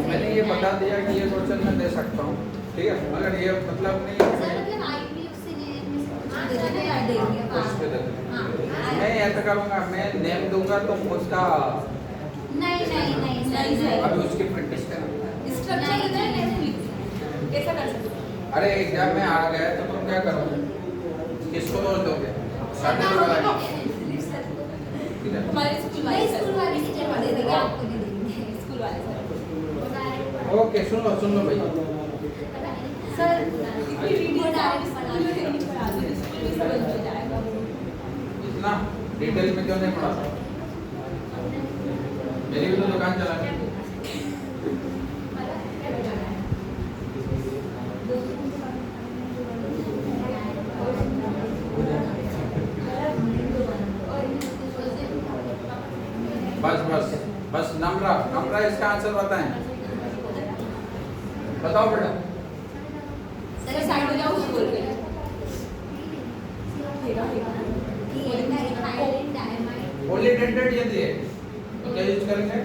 मैंने ये बता दिया कि ये क्वेश्चन मैं दे सकता हूँ, ठीक है, मगर ये मतलब नहीं है कुछ पे दे दूँ। मैं ऐसा करूँगा, मैं नेम दूंगा तो उसका अभी उसकी प्रैक्टिस करना। कैसा कर सकते हो? अरे एग्जाम में आ गए तो तुम क्या करोगे, किसको दोष दोगे? साढ़े दो वाला ठीक है। हमारे स्कूल वाले स्कूल वाले सर। ओके सुन लो भाई, सर इतनी वीडियो स्कूल में समझ में जाएगा। इतना डिटेल में क्यों नहीं पढ़ाता? मेरी भी तो दुकान चलानी है। बस नम्रा इसका आंसर बताएं, बताओ बेटा। सर साइड हो जाओ, बोल रहे हैं ओनली डेंटेड ये दिए तो क्या यूज करेंगे?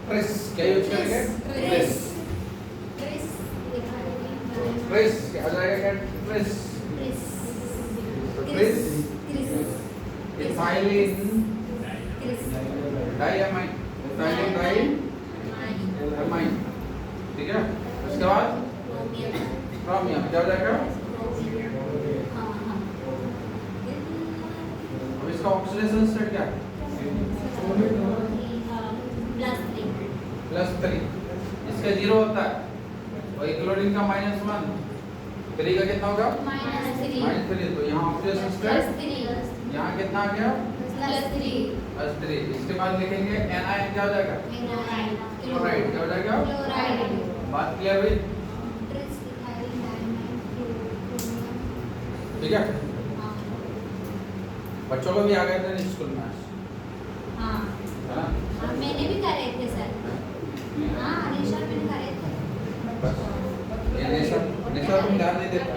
ट्रेस। क्या यूज करेंगे? ट्रेस। ट्रेस क्या हो जाएगा? क्या trace? Trace ethylene diamine, ethylene diamine, ठीक है। उसके बाद क्रोमियम क्या हो जाएगा? अब इसका ऑक्सीडेशन स्टेट क्या है? +3। इसका 0 होता है और क्लोरीन का -1, 3 का कितना होगा? -3। तो यहाँ ऑक्सीडेशन स्टेट यहाँ कितना आ गया? +3। इसके बाद लिखेंगे एनायन क्या हो जाएगा? क्लोराइड क्या हो जाएगा? बात क्लियर हुई? ठीक है, बच्चों को भी आ गए थे स्कूल में हाँ है ना? मैंने भी करे थे सर। हाँ निशा मैंने करे थे। बस ये निशा तुम ध्यान नहीं देता।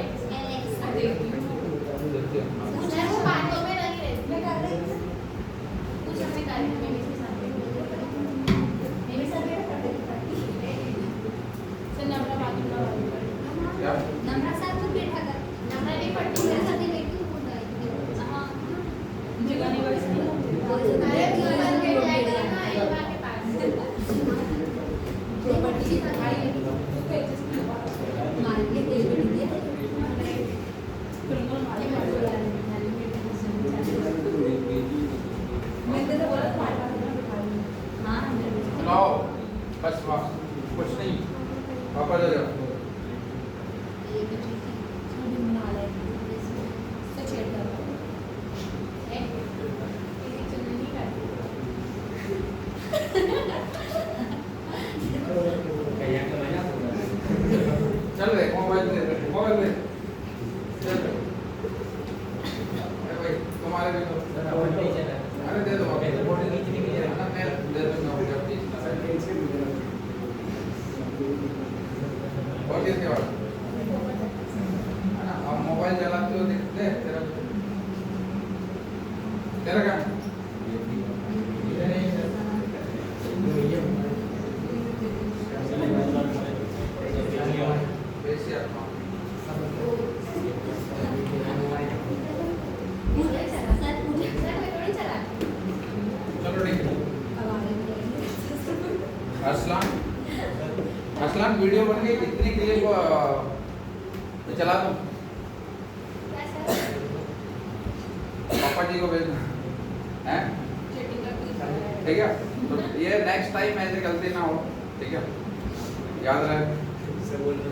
सर वो बातों में लगी रहती मैं कर रही थी। कुछ हमें कर रही मैं भी साथ में कर रही थी। सर नम्रा बात करना क्या? नम्रा साथ में बैठा कर। नम्रा नहीं पढ़ती मेरे साथ ही बैठी हूँ बोल हाँ जगह नहीं बड़ी अरे क्यों बन के जाएगा ना ये बात के पास। प्रॉपर्टी की सफाई मार के तेल बैठ दिया। मैंने तो बोला था हाँ सुनाओ बस कुछ नहीं, वापस आ जाओ। चल रहे मोबाइल दे चल रहे। अरे भाई तुम्हारे भी तो अरे दे दो मैं दे दूंगा और किसके बाद है ना? अब मोबाइल चलाते हो देखते तेरा काम वैसे आपका चलो ठीक है। असलान वीडियो बन गई, इतनी क्लिप मैं चला दूं, पापा जी को भेजना है, ठीक है। तो ये नेक्स्ट टाइम ऐसे गलती ना हो, ठीक है, याद रहे।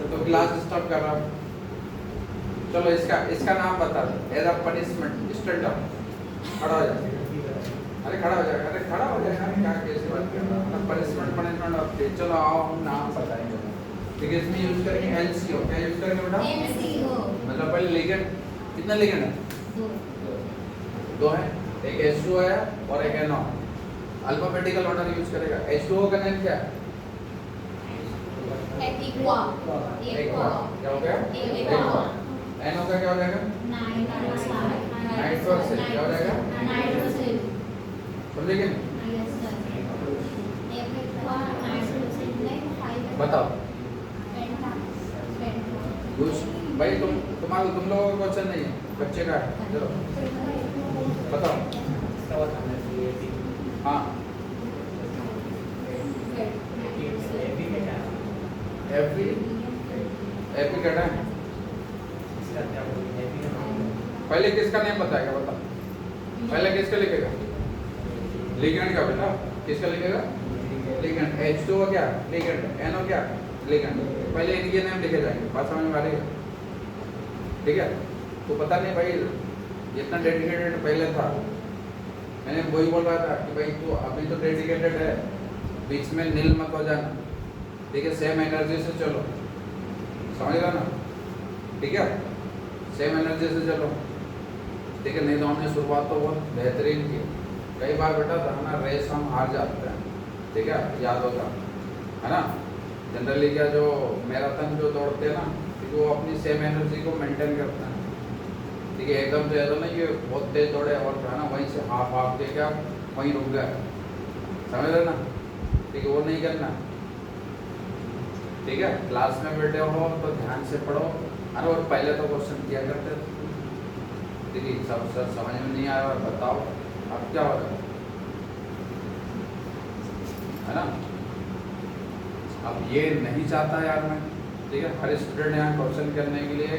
तो क्लास डिस्टर्ब कर रहा हूँ। चलो इसका नाम बता दो as a punishment. Stand up, खड़ा हो जाए। अरे खड़ा हो जाएगा, अरे खड़ा हो जाएगा, क्या कैसे बात कर रहा है? Punishment of day. चलो आओ हम नाम बताएंगे, ठीक है। इसमें यूज करेंगे LCO। क्या यूज करेंगे बेटा? मतलब पहले लिगेंड, कितना लिगेंड है? दो है, एक H2 है और एक NO। अल्फाबेटिकल ऑर्डर यूज करेगा। H2O का नेम क्या है? एक्वा क्या हो गया? एक्वा। NO का क्या हो जाएगा? नाइट्रोसेन। क्या हो जाएगा? समझे क्या? बताओ कुछ भाई तुम लोगों का क्वेश्चन नहीं है, बच्चे का है। चलो बताओ। हाँ एपी कहना है। पहले किसका नेम बताएगा, बताओ पहले किसका लिखेगा? लिगेंड का बेटा, किसका लिखेगा? लिगेंड। H2O क्या? लिगेंड। NO क्या? लिगेंड। पहले इनके नेम लिखे जाएंगे, बात समझ में आ रही है? ठीक है, तो पता नहीं भाई जितना डेडिकेटेड पहले था, मैंने वही बोल रहा था कि भाई तू अभी तो डेडिकेटेड है, बीच में नील मत हो जाना, ठीक है? सेम एनर्जी से चलो, समझ रहा ना? ठीक है, सेम एनर्जी से चलो, ठीक है? नहीं तो हमने शुरुआत तो बहुत बेहतरीन की। कई बार बेटा ना रेस हम हार जाते हैं, ठीक है? याद होगा है ना? जनरली क्या जो मैराथन जो दौड़ते हैं ना, वो अपनी सेम एनर्जी को मेंटेन करते हैं, ठीक है? एकदम से ऐसा नहीं कि बहुत तेज दौड़े और है ना वहीं से हाफ दे क्या वहीं रुक गए, समझ रहे ना? ठीक है, वो नहीं करना, ठीक है? क्लास में बैठे हो तो ध्यान से पढ़ो, है ना? और पहले तो क्वेश्चन किया करते थे, ठीक है? सब सर समझ में नहीं आ रहा, बताओ अब क्या होगा, है ना? अब ये नहीं चाहता यार मैं, ठीक है? हर स्टूडेंट यहाँ क्वेश्चन करने के लिए,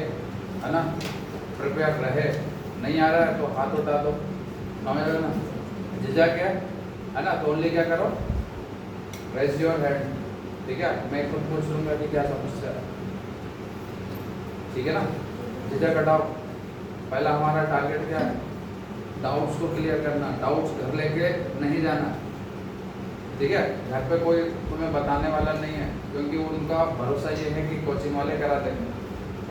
है ना, प्रिपेयर रहे। नहीं आ रहा है तो हाथ उठा दो, समझ रहे ना? झिझक है ना? तो ओनली क्या करो, रेज योर हैंड, ठीक है? मैं खुद पूछ लूँगा कि क्या समस्या है, ठीक है ना? झिझक हटाओ। पहला हमारा टारगेट क्या है? डाउट्स को क्लियर करना। डाउट्स घर लेके नहीं जाना, ठीक है? घर पे कोई तुम्हें बताने वाला नहीं है, क्योंकि उनका भरोसा ये है कि कोचिंग वाले करा देंगे।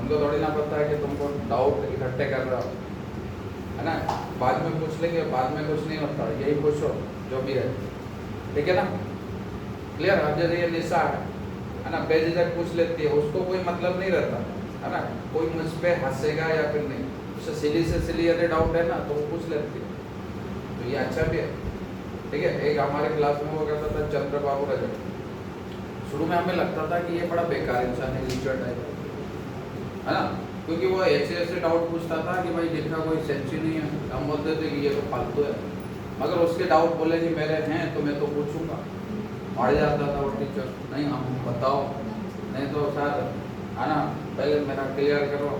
उनको थोड़ी ना पता है कि तुमको डाउट इकट्ठे कर रहा हो, है ना? बाद में पूछ लेंगे, बाद में कुछ नहीं होता, यही पूछो जो भी है, ठीक है ना? क्लियर? अब जैसे ये निशा है ना, बेझिझक पूछ लेती है, उसको कोई मतलब नहीं रहता, है ना? कोई मुझ पर हंसेगा या फिर नहीं, उससे सिली से सिली यदि डाउट है ना तो वो पूछ लेती है, तो ये अच्छा भी है, ठीक है? एक हमारे क्लास में वो कहता था चंद्र बाबू रजक। शुरू में हमें लगता था कि ये बड़ा बेकार इंसान है, लीचर टाइप है ना, क्योंकि वो ऐसे डाउट पूछता था कि भाई जिनका कोई सेंस ही नहीं है, हम बोलते थे कि ये तो फालतू है, मगर उसके डाउट बोले कि मेरे हैं तो मैं तो पूछूंगा। अड़ जाता था वो टीचर, नहीं हम बताओ, नहीं तो सर है ना पहले मेरा क्लियर करो,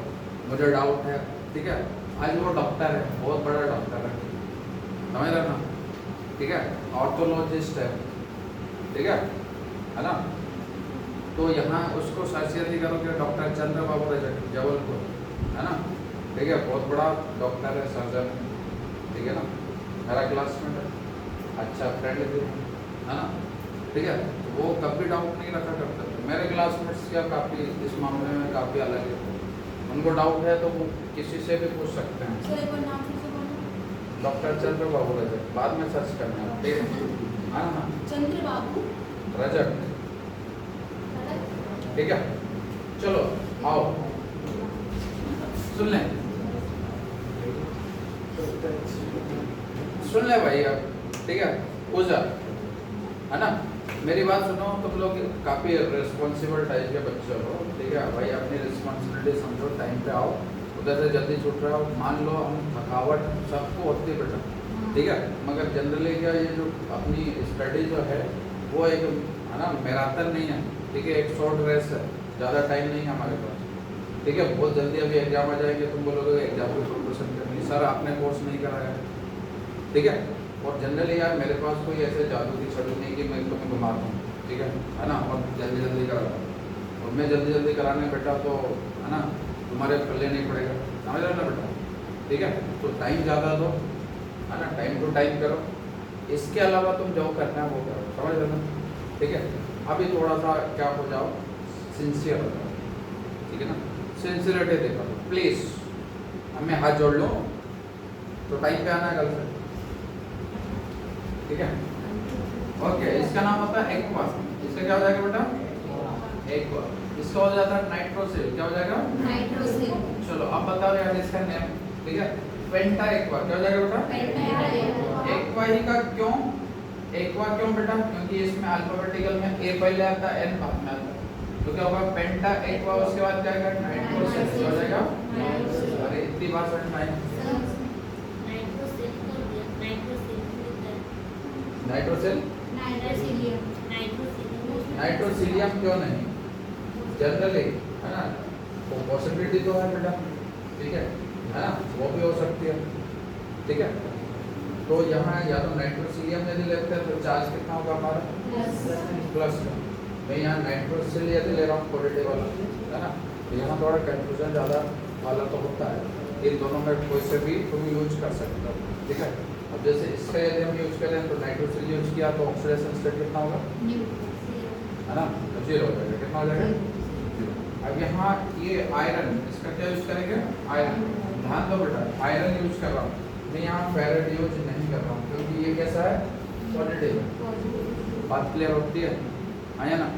मुझे डाउट है, ठीक है? आज वो डॉक्टर है, बहुत बड़ा डॉक्टर है, समझ रहे ना? ठीक है, ऑर्थोलॉजिस्ट है, ठीक है ना? तो यहाँ उसको सर्च यदि करो कि डॉक्टर चंद्र बाबू रजक जबलपुर, है ना? ठीक है, बहुत बड़ा डॉक्टर है, सर्जन, ठीक है ना? मेरा क्लासमेट है, अच्छा फ्रेंड भी है ना? ठीक है, तो वो कभी डाउट नहीं रखा करते थे। मेरे क्लासमेट्स क्या काफ़ी इस मामले में काफ़ी अलग है, उनको डाउट है तो वो किसी से भी पूछ सकते हैं। डॉक्टर चंद्र बाबू रजक, बाद में सर्च करना है, ठीक है? हाँ हाँ, चंद्र बाबू रजक, ठीक है? चलो आओ सुन ले भाई अब, ठीक है? पूजा है ना, मेरी बात सुनो, तुम लोग काफ़ी रिस्पॉन्सिबल टाइप के बच्चे हो, ठीक है भाई? अपनी रिस्पॉन्सिबिलिटी समझो, टाइम पे आओ, उधर से जल्दी छूट रहा हो, मान लो हम थकावट सबको होती है बेटा, ठीक है? मगर जनरली क्या ये जो अपनी स्टडी जो है वो एक है ना मैराथन नहीं है, ठीक है? एक शॉर्ट रेस है, ज़्यादा टाइम नहीं है हमारे पास, ठीक है? बहुत जल्दी अभी एग्जाम आ जाएंगे, तुम बोलोगे एग्जाम की प्रिपरेशन करनी, सर आपने कोर्स नहीं कराया, ठीक है? और जनरली यार मेरे पास कोई ऐसे जादू की छड़ी नहीं कि मैं तुम्हें घुमा दूँ, ठीक है ना? और जल्दी करा, और मैं जल्दी कराने बैठा तो है ना तुम्हारे पल्ले नहीं पड़ेगा, समझ रहे ना बेटा? ठीक है, तो टाइम ज़्यादा दो, है ना? टाइम टू टाइम करो, इसके अलावा तुम जो करना है वो करो, समझ रहे ना? ठीक है, अभी थोड़ा सा क्या हो जाओ, सिंसियर हो जाओ, ठीक है ना? सिंसियरिटी देखो प्लीज़। अब मैं हाथ जोड़ लूँ तो टाइम पे आना कल से, ठीक है? ओके, इसका नाम होता है एक्वा, इसका क्या हो जाएगा बेटा? एक्वा। इसका हो जाता है नाइट्रोसिल, क्या हो जाएगा? नाइट्रोसिल। चलो अब बताओ यार इसका नेम, ठीक है? पेंटा एक्वा, क्या हो जाएगा बेटा? पेंटा एक्वा। एक्वा ही का क्यों? एक्वा क्यों बेटा? क्योंकि इसमें अल्फाबेटिकल में ए पहले आता है एन बाद में आता है। तो क्या होगा पेंटा एक्वा उसके बाद क्या आएगा नाइट्रोसिल हो जाएगा। अरे इतनी बार समझ में आई? नाइट्रोसिल नाइट्रोसिलियम क्यों नहीं? जनरली है ना, वो पॉसिबिलिटी तो है बेटा, ठीक है ना, वो भी हो सकती है, ठीक है। तो यहाँ या तो नाइट्रोसिलियम यदि लेते हैं तो चार्ज कितना होगा हमारा प्लस का। मैं यहाँ नाइट्रोसिल यदि ले रहा हूँ पॉजिटिव वाला, है ना, तो यहाँ थोड़ा कंफ्यूजन ज़्यादा वाला तो होता है। इन दोनों में कोई से भी तुम यूज कर सकते हो, ठीक है। अब जैसे इसका यदि हम यूज करें तो नाइट्रोसिल यूज किया तो ऑक्सीडेशन स्टेट कितना होगा, है ना, तो 0 हो जाएगा। कितना हो जाएगा? 0। अब यहाँ ये आयरन, इसका क्या यूज करेंगे? आयरन। ध्यान दो बेटा, आयरन यूज कर रहा हूँ मैं, यहाँ फेरेट यूज नहीं कर रहा हूँ क्योंकि ये कैसा है पॉजिटिव है। बात क्लियर होती है, आया ना,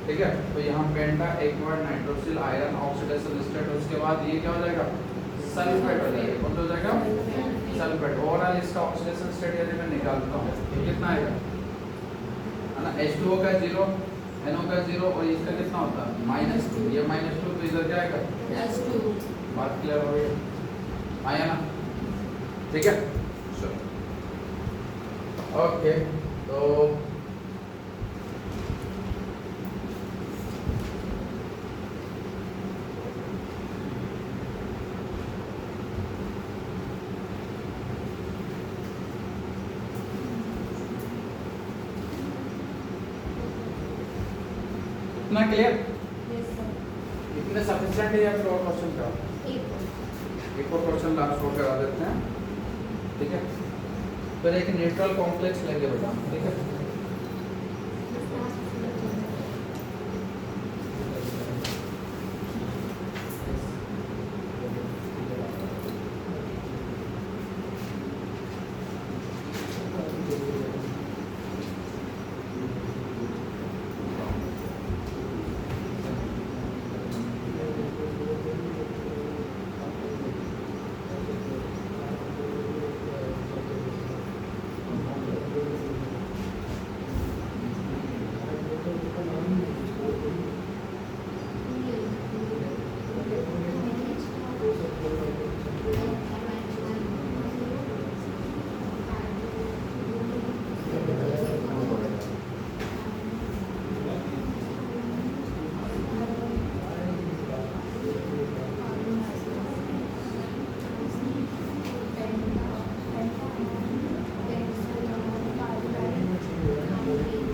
ठीक है। तो यहाँ penta aqua nitrosyl iron oxidation state, उसके बाद ये क्या हो जाएगा सल्फेट हो जाएगा। कौन हो जाएगा? सल्फेट। ओवरऑल इसका ऑक्सीडेशन स्टेट यदि मैं निकालता हूँ तो कितना आएगा, है ना, H2O का 0, NO का 0 और इसका कितना होता है -2। ये -2 तो इधर क्या आएगा +2। बात क्लियर हो गई, आया ना, ठीक है। चलो ओके, तो इतना क्लियर, इतने सफिशिएंट है या फिर और क्वेश्चन का एक और क्वेश्चन लास्ट और करा देते हैं, ठीक है। फिर एक न्यूट्रल कॉम्प्लेक्स लेंगे बेटा, ठीक है।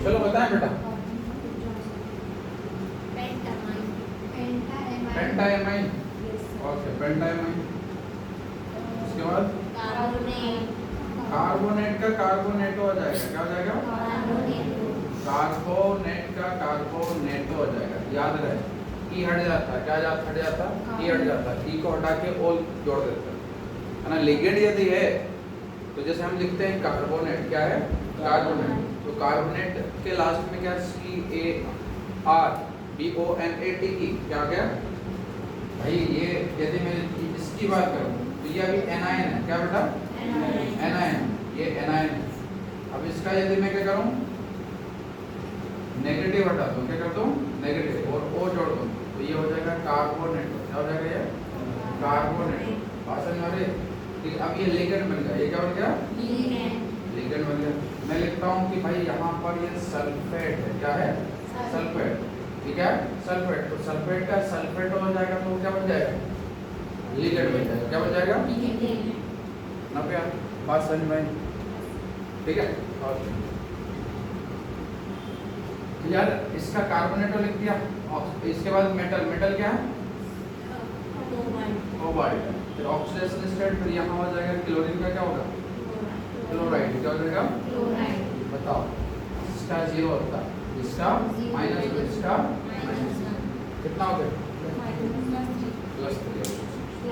चलो बताएं बेटा, पेंटाएमाइन, ओके पेंटाएमाइन। उसके बाद कार्बोनेट का कार्बोनेटो हो जाएगा, क्या हो जाएगा कार्बोनेट का कार्बोनेटो हो जाएगा। याद रहे ई हट जाता है, क्या हट जाता है, ई हट जाता है, ई को हटा के ओल जोड़ देते हैं, है ना। लिगेंड यदि है तो जैसे हम लिखते हैं कार्बोनेट, क्या है कार्बोनेट, तो कार्बोनेट के लास्ट में क्या CARBONATE क्या गया भाई। ये यदि मैं इसकी बात करूं तो ये अभी एनायन है, क्या बेटा एनायन, ये एनायन है। अब इसका यदि मैं क्या करूं नेगेटिव हटा दूं, क्या कर दूं नेगेटिव और O जोड़ दूं तो ये हो जाएगा कार्बोनेट, क्या हो जाएगा ये कार्बोनेट। भाषण में ठीक। अब ये लिगेंड बन गया, ये क्या बन गया लिगेंड बन गया। मैं लिखता हूँ कि भाई यहाँ पर ये सल्फेट है, क्या है सल्फेट, ठीक है सल्फेट। तो सल्फेट का सल्फेट हो जाएगा तो क्या बन जाएगा लिगेंड बन जाएगा, क्या बन जाएगा ना क्या बात समझ में, ठीक है। और यार इसका कार्बोनेट लिख दिया, इसके बाद मेटल, मेटल क्या है कोबाल्ट। फिर ऑक्सीडेशन स्टेट, फिर यहाँ हो जाएगा क्लोरीन का क्या होगा क्लोराइड, क्या हो जाएगा बताओ। इसका 0 होता है, इसका -2, इसका कितना हो गया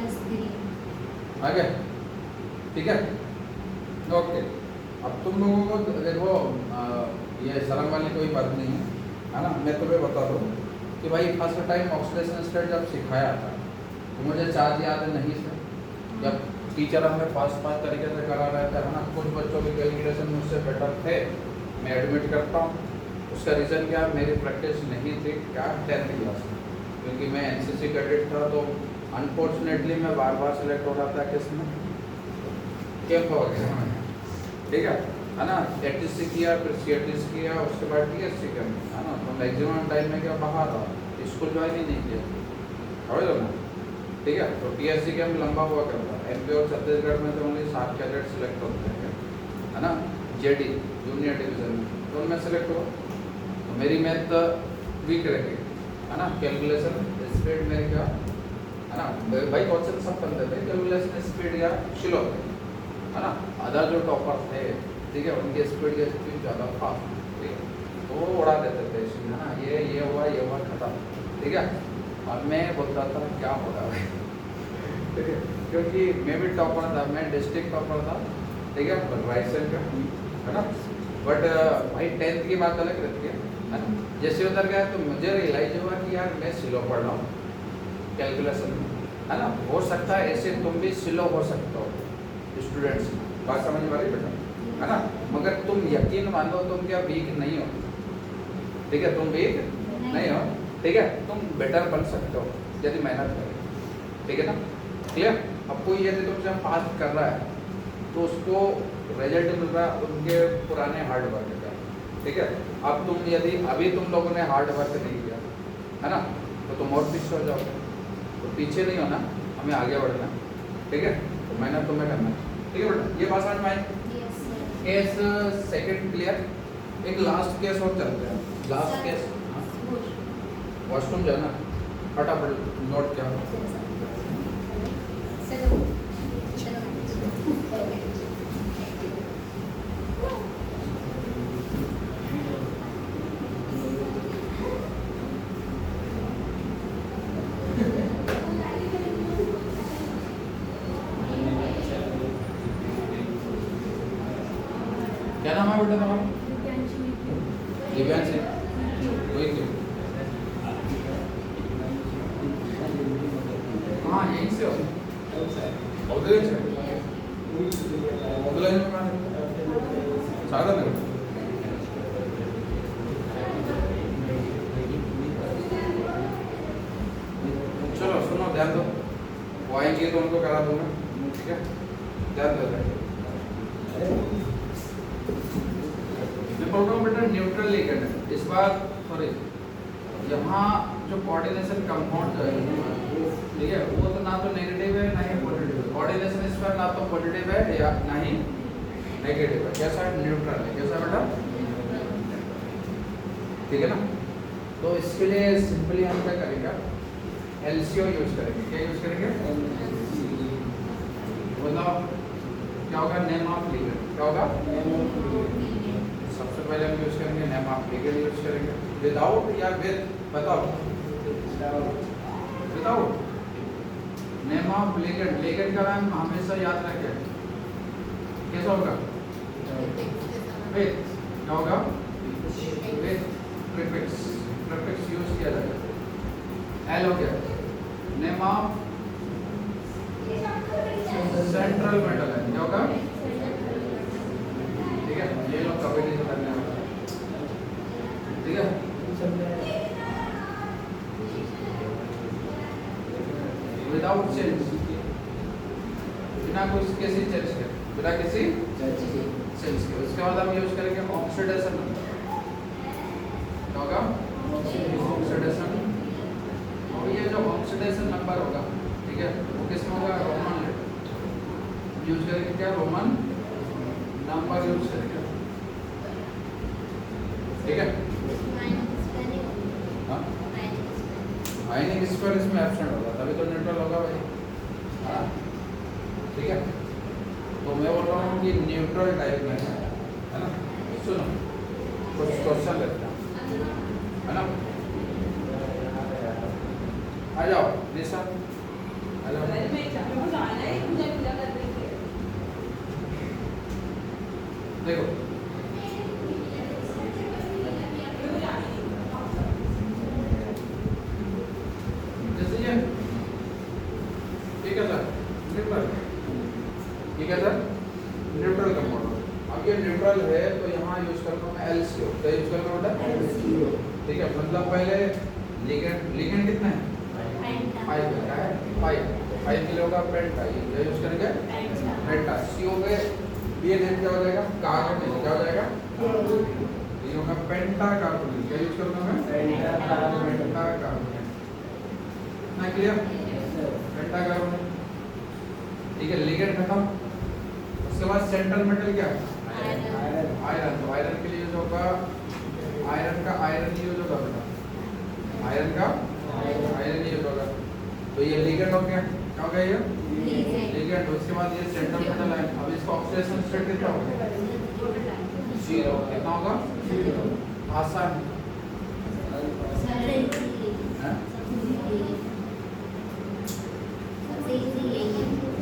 +3 आगे, ठीक है ओके। अब तुम लोगों को देखो ये शर्म वाली कोई बात नहीं है ना। मैं तुम्हें बता दूँ कि भाई फर्स्ट टाइम ऑक्सीडेशन स्टेट जब सिखाया था तो मुझे चार्ज याद नहीं से, जब टीचर हमें फास्ट तरीके से करा रहे थे, है ना। कुछ बच्चों के कैलकुलेशन मुझसे बेटर थे मैं एडमिट करता हूँ। उसका रीज़न क्या, मेरी प्रैक्टिस नहीं थी क्या 10th क्लास में, क्योंकि मैं एनसीसी कैडेट था, तो अनफॉर्चुनेटली मैं बार बार सेलेक्ट हो रहा था किसमें, कैंप वगैरह में, ठीक है ना। एटीसी किया, फिर सीएटीसी किया, उसके बाद टीएससी किया, है ना। तो मैक्सिमम टाइम में क्या बाहर रहा, स्कूल ज्वाइन ही नहीं किया, समझ लो ना, ठीक है। तो टीएससी कैंप लंबा हुआ करता है, एमपी और छत्तीसगढ़ में तो ओनली 7 कैडेट सिलेक्ट होते हैं, है ना। जेडी जूनियर डिवीज़न में तो मैं सेलेक्ट हुआ। तो मेरी मैथ वीक रही, है ना। कैलकुलेशन स्पीड मेरी क्या, है ना, भाई क्वेश्चन सब बनते थे, कैलकुलेशन स्पीड या स्लो थे, है ना। अदर जो टॉपर थे, ठीक है, उनकी स्पीड या स्पीड ज़्यादा फास्ट, ठीक है, तो वो उड़ा देते थे, है ना। ये हुआ खत्म, ठीक है। और मैं बोलता था क्या हो रहा है, ठीक है, क्योंकि मैं भी टॉपर था, मैं डिस्ट्रिक्ट टॉपर था, ठीक है, राइट साइड का, है ना। बट भाई 10th की बात अलग रहती है ना। जैसे उधर गया तो मुझे रियलाइज हुआ कि यार मैं स्लो पढ़ रहा हूँ कैलकुलेशन में, है ना। हो सकता है ऐसे तुम भी स्लो हो सकते हो स्टूडेंट्स, बात समझ में आ रही बेटा, है ना। मगर तुम यकीन मानो तुम क्या वीक नहीं हो, ठीक है, तुम वीक नहीं हो, ठीक है, तुम बेटर बन सकते हो यदि मेहनत करो, ठीक है ना। क्लियर। अब कोई यदि तुमसे फास्ट कर रहा है तो उसको रिजल्ट मिल रहा है उनके पुराने हार्ड वर्क का, ठीक है। अब तुम यदि अभी तुम लोगों ने हार्ड वर्क नहीं किया, है ना, तो तुम और पीछे हो जाओगे। तो पीछे नहीं होना, हमें आगे बढ़ना, ठीक है। तो मेहनत तुम्हें करना, ठीक है बेटा। ये बात समझ में आई। Case second clear. एक लास्ट केस और चलते हैं। लास्ट केस वॉशरूम जाना, फटाफट नोट क्या क्या नाम है बेटा तुम्हारा? दिव्यांशी। वही क्यों? हाँ यहीं से हो, उधर से उधर में कहाँ सागर नगर। चलो सुनो, ध्यान दो, वो आएंगे तो उनको करा दूंगा, ठीक है, ध्यान दो। मैं बोल रहा हूँ बेटा न्यूट्रल लिगेंड है इस बार, सॉरी, यहाँ जो कोऑर्डिनेशन कंपाउंड है, ठीक है, वो तो ना तो नेगेटिव है ना ही पॉजिटिव है। कोऑर्डिनेशन इस बार ना तो पॉजिटिव है या ना ही नेगेटिव है, कैसा न्यूट्रल है, कैसा बेटा, ठीक है ना। तो इसके लिए सिंपली हम क्या करेंगे, एलसीओ यूज करेंगे। क्या यूज करेंगे? बताओ क्या होगा? Name of ligand. क्या होगा? सबसे पहले हम यूज करेंगे नेम ऑफ लिगेंड यूज करेंगे। विदाउट या विद? बताओ without. Name of ligand, ligand का नाम हमेशा याद रखें, कैसा होगा? विद। क्या होगा? विद प्रीफिक्स, प्रीफिक्स यूज किया जाएगा। एल हो गया। नेम ऑफ सेंट्रल मेटल है, क्या होगा? ठीक है, ये लोग कभी नहीं समझने वाला, ठीक है। विदाउट चेंज, बिना कुछ किसी चेंज के, बिना किसी चेंज के। उसके बाद हम यूज करेंगे ऑक्सीडेशन नंबर। क्या होगा? ऑक्सीडेशन। और ये जो ऑक्सीडेशन नंबर होगा, ठीक है, वो किसमें होगा? रोमन लेटर यूज करेंगे। क्या? रोमन नंबर यूज करेंगे, ठीक है। आयनिक स्क्वायर इसमें एब्सेंट होगा, तभी तो न्यूट्रल होगा भाई, हाँ, ठीक है। तो मैं बोल रहा हूँ कि न्यूट्रल टाइप में है ना। सुनो कुछ क्वेश्चन लेते हैं, है ना। आ जाओ निशा, आ जाओ। देखो जैसे ये ठीक है सर, न्यूट्रल, ठीक है सर, न्यूट्रल कंपाउंड। अब ये न्यूट्रल है तो यहाँ यहाँ यूज कर रहा हूँ मैं LCO। क्या यूज कर रहा हूँ बेटा? ठीक है, मतलब पहले लिगेंड कितना है? 5 क्या है? 5 किलो का पेंटा, ये यूज करेंगे पेंटा। CO पे ये देख क्या हो जाएगा? कार्बोनिल। क्या हो जाएगा? ये होगा पेंटा कार्बोनिल। क्या यूज करूँगा मैं? पेंटा कार्बोनिल। ना क्लियर? पेंटा कार्बोनिल। ठीक है, लिगेंड खत्म। उसके बाद सेंट्रल मेटल क्या है? आयरन। तो आयरन के लिए यूज होगा आयरन का आयरन यूज होगा बेटा, आयरन का आयरन यूज होगा। तो ये लिगेंड हो गया। क्या हो गया ये? लिगेंड। उसके बाद ये सेंट्रल मेटल है। अब इसका ऑक्सीडेशन स्टेट कितना होगा? 0। कितना होगा? आसान है।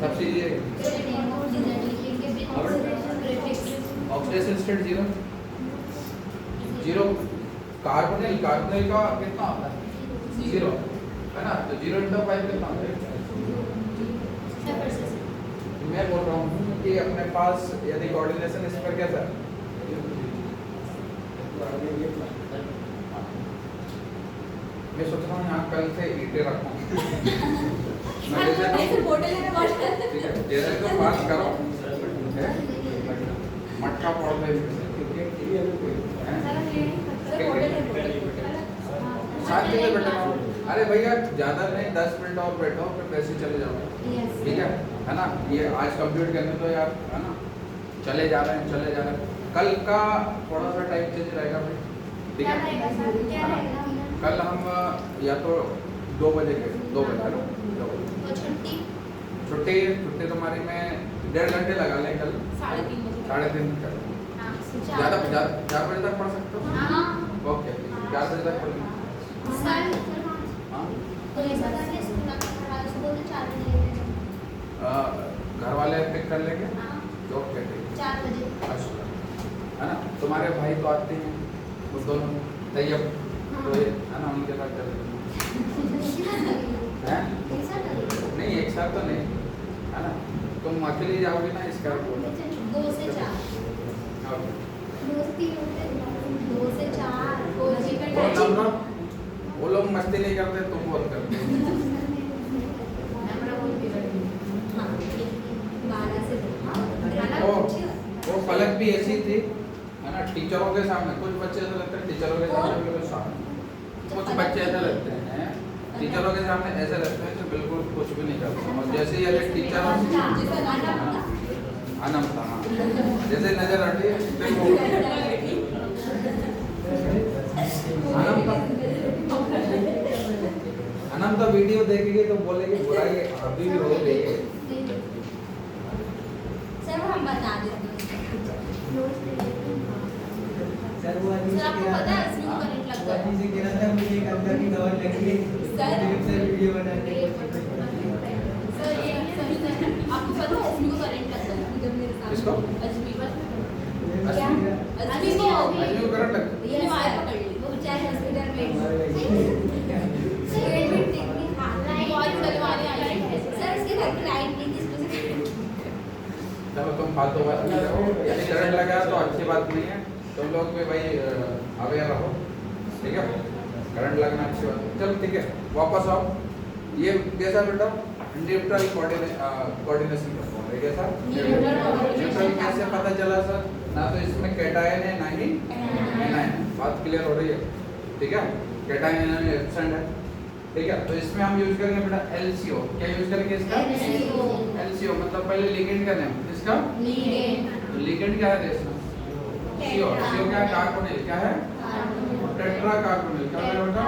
सबसे ये ऑक्सीडेशन स्टेट 0। कार्बोनिल का कितना होता है? 0 है ना। तो 0 × 5 कितना होता है? मैं बोल रहा हूँ कि अपने पास यदि कोऑर्डिनेशन इस पर कैसा है? मैं सोच रहा हूँ यहाँ कल से ईंटें रखूँ। ठीक है, जैसे तो बात करो मटका पड़ गई साथ में बैठा। अरे भैया ज़्यादा नहीं, 10 मिनट और बैठो फिर वैसे चले जाओ। ठीक है ना। ये आज कंप्लीट करने दो यार, है ना। चले जा रहे हैं। कल का थोड़ा सा टाइम चेंज रहेगा भाई। ठीक है, कल हम या तो 2 बजे के 2 बजे छुट्टी तुम्हारी में 1.5 घंटे लगा लें कल। 3:30 कर। ज़्यादा 4 बजे तक पढ़ सकते हो? ओके, 4 बजे तक पढ़। घर वाले पिक कर लेंगे। ओके ठीक 4 बजे। अच्छा, है ना। तुम्हारे भाई तो आते हैं वो दोनों तैयब, तो ये है ना, उनके साथ चले हैं। नहीं एक साथ तो नहीं, है ना। तुम अकेले जाओगे ना इसका 2 से 4। ओके। 2 से 4 वो लोग मस्ती नहीं करते, तुम बहुत करते हो। 12 से 2। वो फलक भी ऐसी थी, है ना। टीचरों के सामने कुछ बच्चे ऐसे लगते हैं, टीचरों के सामने बिल्कुल शांत। कुछ बच्चे ऐसे लगते हैं टीचरों के सामने ऐसे लगते हैं कि बिल्कुल कुछ भी नहीं करते। और जैसे ही अगर टीचर आनंद था, हाँ, जैसे नजर आती है अनंत वीडियो देखेंगे तो बोलेंगे बुराई अभी भी हो रही है। सर वो हम बता देते सर वो आदमी सर आपको पता है इसमें करंट लगता है। आदमी से कह रहा था मुझे एक अंदर की दवा लगी सर वीडियो बनाने सर ये आपको पता है इसमें करंट लगता है जब मेरे साथ किसको? अजमी पर क्या? अजमी को करंट लगता है। ये वायर पकड़ ली वो चाहे हॉस्पिटल में वायर चलवाने आई है। सर इसके घर की लाइट नहीं थी इसमें से चलो तुम फालतू बात नहीं करो। यदि करंट लगा तो अच्छी बात नहीं है, तुम लोग भी भाई अवेयर रहो। ठीक है, करंट लगना अच्छी बात है। चलो ठीक है, वापस आओ। ये कैसा बेटा? न्यूट्रल कोऑर्डिनेशन का फॉर्म है। कैसा? न्यूट्रल कैसे पता चला सर? ना तो इसमें कैटायन है ना ही एनायन है। बात क्लियर हो रही है? ठीक है, कैटायन एनायन एब्सेंट है। ठीक है, तो इसमें हम यूज करेंगे बेटा LCO। क्या यूज करेंगे इसका? LCO मतलब पहले लिगेंड का नेम इसका। तो लिगेंड क्या है इसमें? CO। CO क्या है? कार्बोनिल। क्या है? Tetra carbonyl. क्या है बेटा?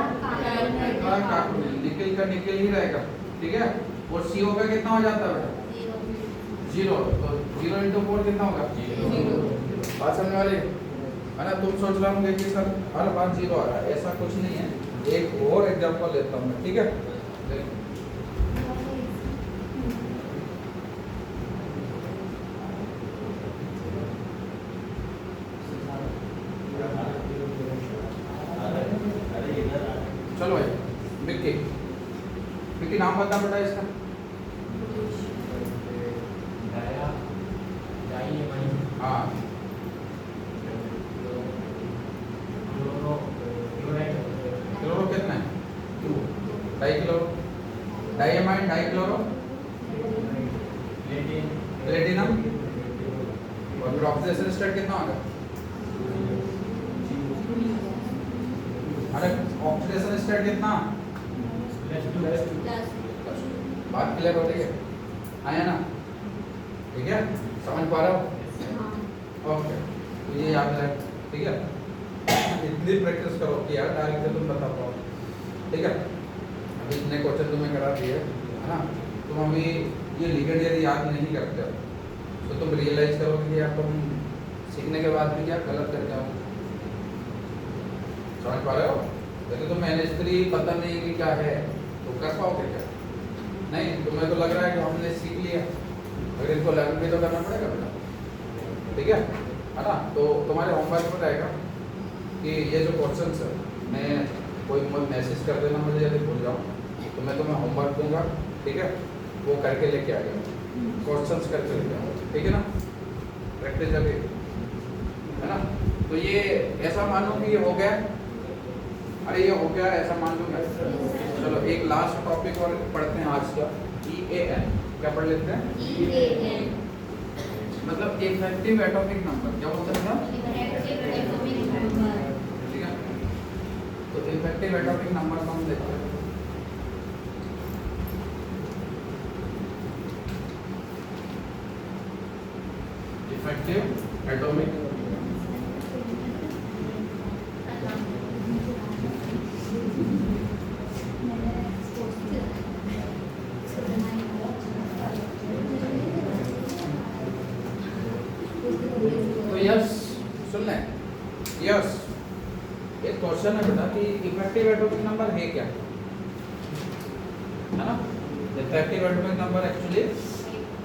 Tetra carbonyl. निकल का निकल ही रहेगा। ठीक है, और CO का कितना हो जाता है बेटा? 0। तो 0 × 4 कितना होगा? 0। बात समझने वाली है ना। तुम सोच रहे होंगे कि सर हर बार 0 आ रहा है, ऐसा कुछ नहीं है। एक और एग्जांपल लेता हूँ मैं। ठीक है, चलो भाई। विक्की नाम बता बेटा इसका। हाँ प्लेटिनम और फिर ऑक्सीडेशन स्टेट कितना होगा? अरे ऑक्सीडेशन स्टेट कितना? बात क्लियर हो रही है? आया ना? ठीक है, समझ पा रहे हो? ओके, तो ये याद रहे, ठीक है? इतनी प्रैक्टिस करो कि यार डायरेक्ट तुम बता पाओ, ठीक है? अभी इतने क्वेश्चन तुम्हें करा दिए, है ना? तुम अभी ये लिगेंड यदि याद नहीं करते हो तो तुम रियलाइज करोगे कि यार तुम सीखने के बाद भी क्या गलत करते हो। समझ पा रहे हो? यदि तुम्हें NH3 पता नहीं कि क्या है तो कर पाओगे क्या? नहीं, तुम्हें तो लग रहा है कि हमने सीख लिया, अगर इनको लर्न भी तो करना पड़ेगा बेटा, ठीक है ना? तो तुम्हारे होमवर्क में रहेगा कि ये जो क्वेश्चन है, मैं कोई मैसेज कर देना मुझे यदि भूल जाऊँ तो मैं तुम्हें होमवर्क दूंगा, ठीक है? वो करके लेके आ गया, क्वेश्चंस करके लेके आओ, ठीक है ना? प्रैक्टिस अभी, है ना? तो ये ऐसा मानो कि ये हो गया, अरे ये हो गया ऐसा मान लो मैं। चलो एक लास्ट टॉपिक और पढ़ते हैं आज का, EAN। क्या पढ़ लेते हैं? EAN मतलब इफेक्टिव एटॉमिक नंबर। क्या बोलते हैं? ठीक है, तो इफेक्टिव एटॉमिक नंबर को हम देखते हैं। इफेक्टिव एटॉमिक तो यस, सुन लें, यस एक क्वेश्चन है बेटा कि इफेक्टिव एटॉमिक नंबर है क्या, है ना? इफेक्टिव एटॉमिक नंबर एक्चुअली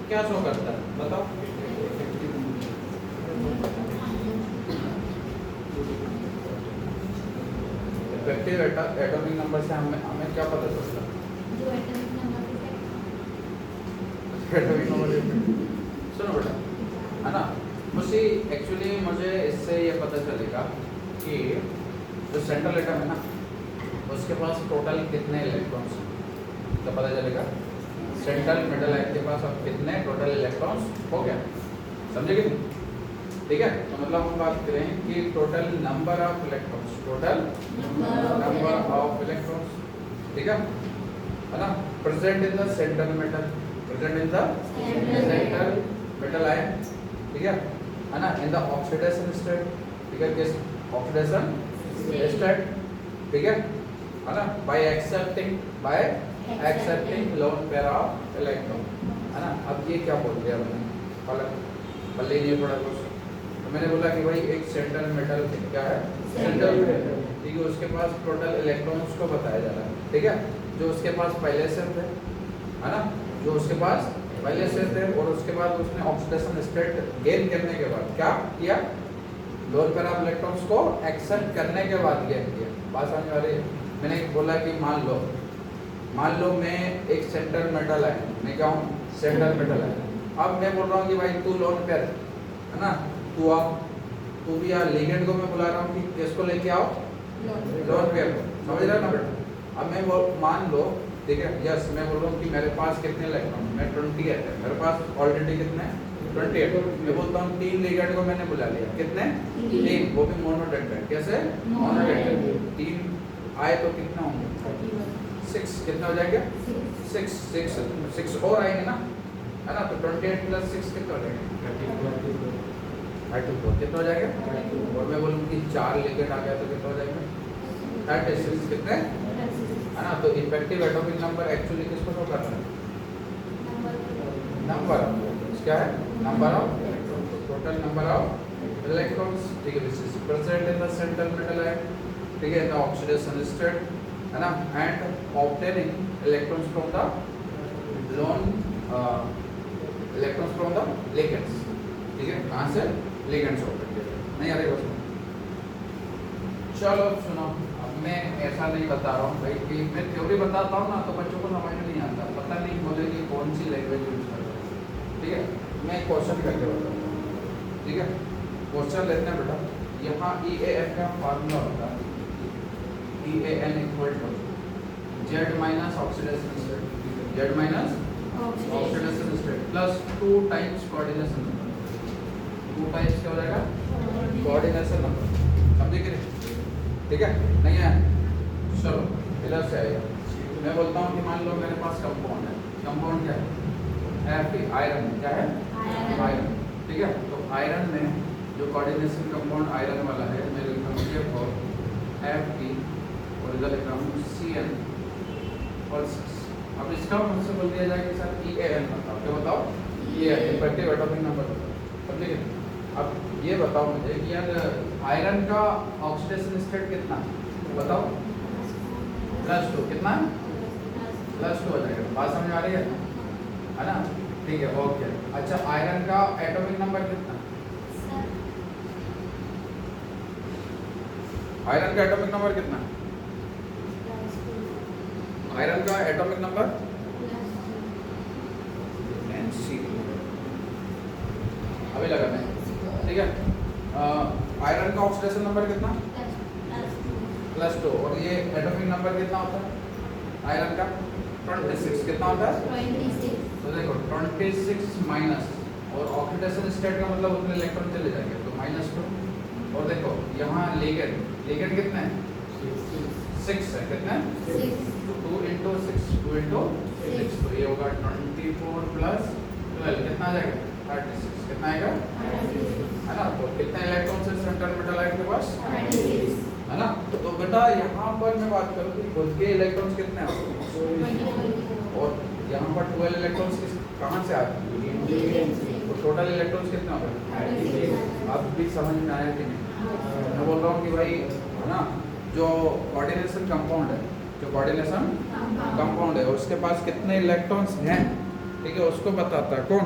क्या शो करता है बताओ? इफेक्टिव एटॉमिक नंबर से हमें क्या पता चलता है? एटॉमिक नंबर सुनो बेटा, है ना? मुझे इससे ये पता चलेगा कि जो सेंट्रल एटम है ना उसके पास टोटल कितने इलेक्ट्रॉन्स हैं, तो पता चलेगा सेंट्रल मेटल आयन के पास अब कितने टोटल इलेक्ट्रॉन्स हो गया, समझे कि नहीं? ठीक है, तो मतलब हम बात करें कि total number of electrons, total number of electrons, ठीक है ना? Present in the central metal, present in the central metal ion, ठीक है ना? इन द ऑक्सीडेशन स्टेट, ठीक है, किस ऑक्सीडेशन स्टेट, ठीक है ना? Bye accepting lone pair of electron, है ना? अब ये क्या बोल दिया मैंने, पहले ये थोड़ा कुछ तो मैंने बोला कि भाई एक सेंट्रल मेटल क्या है, सेंट्रल मेटल, ठीक है, उसके पास टोटल इलेक्ट्रॉन्स को बताया जा रहा है, ठीक है, जो उसके पास पहले से थे, है ना? जो उसके पास पहले से थे और उसके बाद उसने ऑक्सीडेशन स्टेट गेन करने के बाद क्या किया, लोन पेयर ऑफ इलेक्ट्रॉन्स को एक्सेप्ट करने के बाद गेन किया। बात समझ आ रही है? मैंने बोला कि मान लो मैं एक सेंट्रल मेटल है, मैं क्या हूँ, सेंट्रल मेटल है। अब मैं बोल रहा हूँ कि भाई तू लोन पेयर है ना, तू भी यार लिगेंड को मैं बुला रहा हूँ कि किसको लेके आओ, लोन पेयर को, समझ रहे हो ना बेटा? अब मैं मान लो, ठीक है, यस मैं बोल रहा हूँ कि मेरे पास कितने इलेक्ट्रॉन, मैं 28 है, मेरे पास ऑलरेडी कितने 28, मैं बोलता हूँ 3 लिगेंड को मैंने बुला लिया, कितने 3, वो भी मोनोटेट्राइड, कैसे मोनोटेट्राइड, 3 आए तो कितना होंगे 6, कितना हो जाएगा 6 और आएंगे ना, है ना? तो 28 + 6 कितना हो जाएगा 34, कितना हो जाएगा? और मैं बोलूँ कि 4 लिगेंड आ गया तो कितना हो जाएगा 36, कितने, है ना? तो इफेक्टिव एटॉमिक नंबर एक्चुअली किसको शो कर रहा है, नंबर क्या है, number of total number of electrons, ठीक है, which is present in the central metal ion, ठीक है, द ऑक्सीडेशन स्टेट, है ना? And obtaining electrons from the loan electrons from the ligands, ठीक है, कहाँ से लिगेंड्स ऑब्टेन किए, नहीं आ रही बस। चलो सुनो, अब मैं ऐसा नहीं बता रहा हूँ भाई कि मैं थ्योरी बताता हूँ ना तो बच्चों को समझ में नहीं आता, पता नहीं बोलेगी कौन सी लैंग्वेज यूज कर रहे हैं, ठीक है? मैं क्वेश्चन करके बताऊँ, ठीक है? क्वेश्चन लेते हैं बेटा, यहाँ EAN का फार्मूला होता है EAN = Z - oxidation state, Z - oxidation state plus 2 times coordination number, 2 times क्या हो जाएगा कोऑर्डिनेशन नंबर, समझे कि नहीं? ठीक है, नहीं है? चलो इधर से आएगा। मैं बोलता हूँ कि मान लो मेरे पास कंपाउंड है, कंपाउंड क्या है Fe, आयरन, क्या है आयरन, ठीक है। तो आयरन में जो कोऑर्डिनेशन कंपाउंड आयरन वाला है मेरे लिखा हूँ Fe और इधर लिखा हूँ Cn और 6। अब इसका मुझसे बोल दिया जाए कि सर EAN बताओ, क्या बताओ EAN, इफेक्टिव एटॉमिक नंबर, समझे? अब ये बताओ मुझे कि यार आयरन का ऑक्सीडेशन स्टेट कितना है बताओ? +2, कितना? +2 हो जाएगा, बात समझ आ रही है ना? ठीक है, ओके। अच्छा, आयरन का एटॉमिक नंबर कितना? आयरन का एटॉमिक नंबर कितना? आयरन का एटॉमिक नंबर NC, अभी लगाना है, ठीक है। आयरन का ऑक्सीडेशन नंबर कितना? +2। और ये एटॉमिक नंबर कितना होता है आयरन का? 26। कितना होता है? 26। तो देखो 26 माइनस, और ऑक्सीडेशन स्टेट का मतलब उतने इलेक्ट्रॉन चले जाएंगे तो -2। और देखो यहाँ लिगेंड, लिगेंड कितने हैं? 6 है, कितने हैं? 2 × 6, 2 × 6, तो ये होगा 24 + 12, कितना आ जाएगा? 36। कितना आएगा? है ना? तो कितने इलेक्ट्रॉन से सेंट्रल मेटल आयन के पास? 36, है ना? तो बेटा यहाँ पर मैं बात करूँ कि खुद के इलेक्ट्रॉन्स कितने आते हैं, और यहाँ पर 12 इलेक्ट्रॉन्स कहाँ से आते हैं, तो टोटल इलेक्ट्रॉन्स कितने होते हैं? आप भी समझ में आया कि नहीं? मैं बोल रहा हूँ कि भाई है ना, जो कोऑर्डिनेशन कंपाउंड है, जो कोऑर्डिनेशन कंपाउंड है उसके पास कितने इलेक्ट्रॉन्स हैं, ठीक है, उसको बताता है कौन?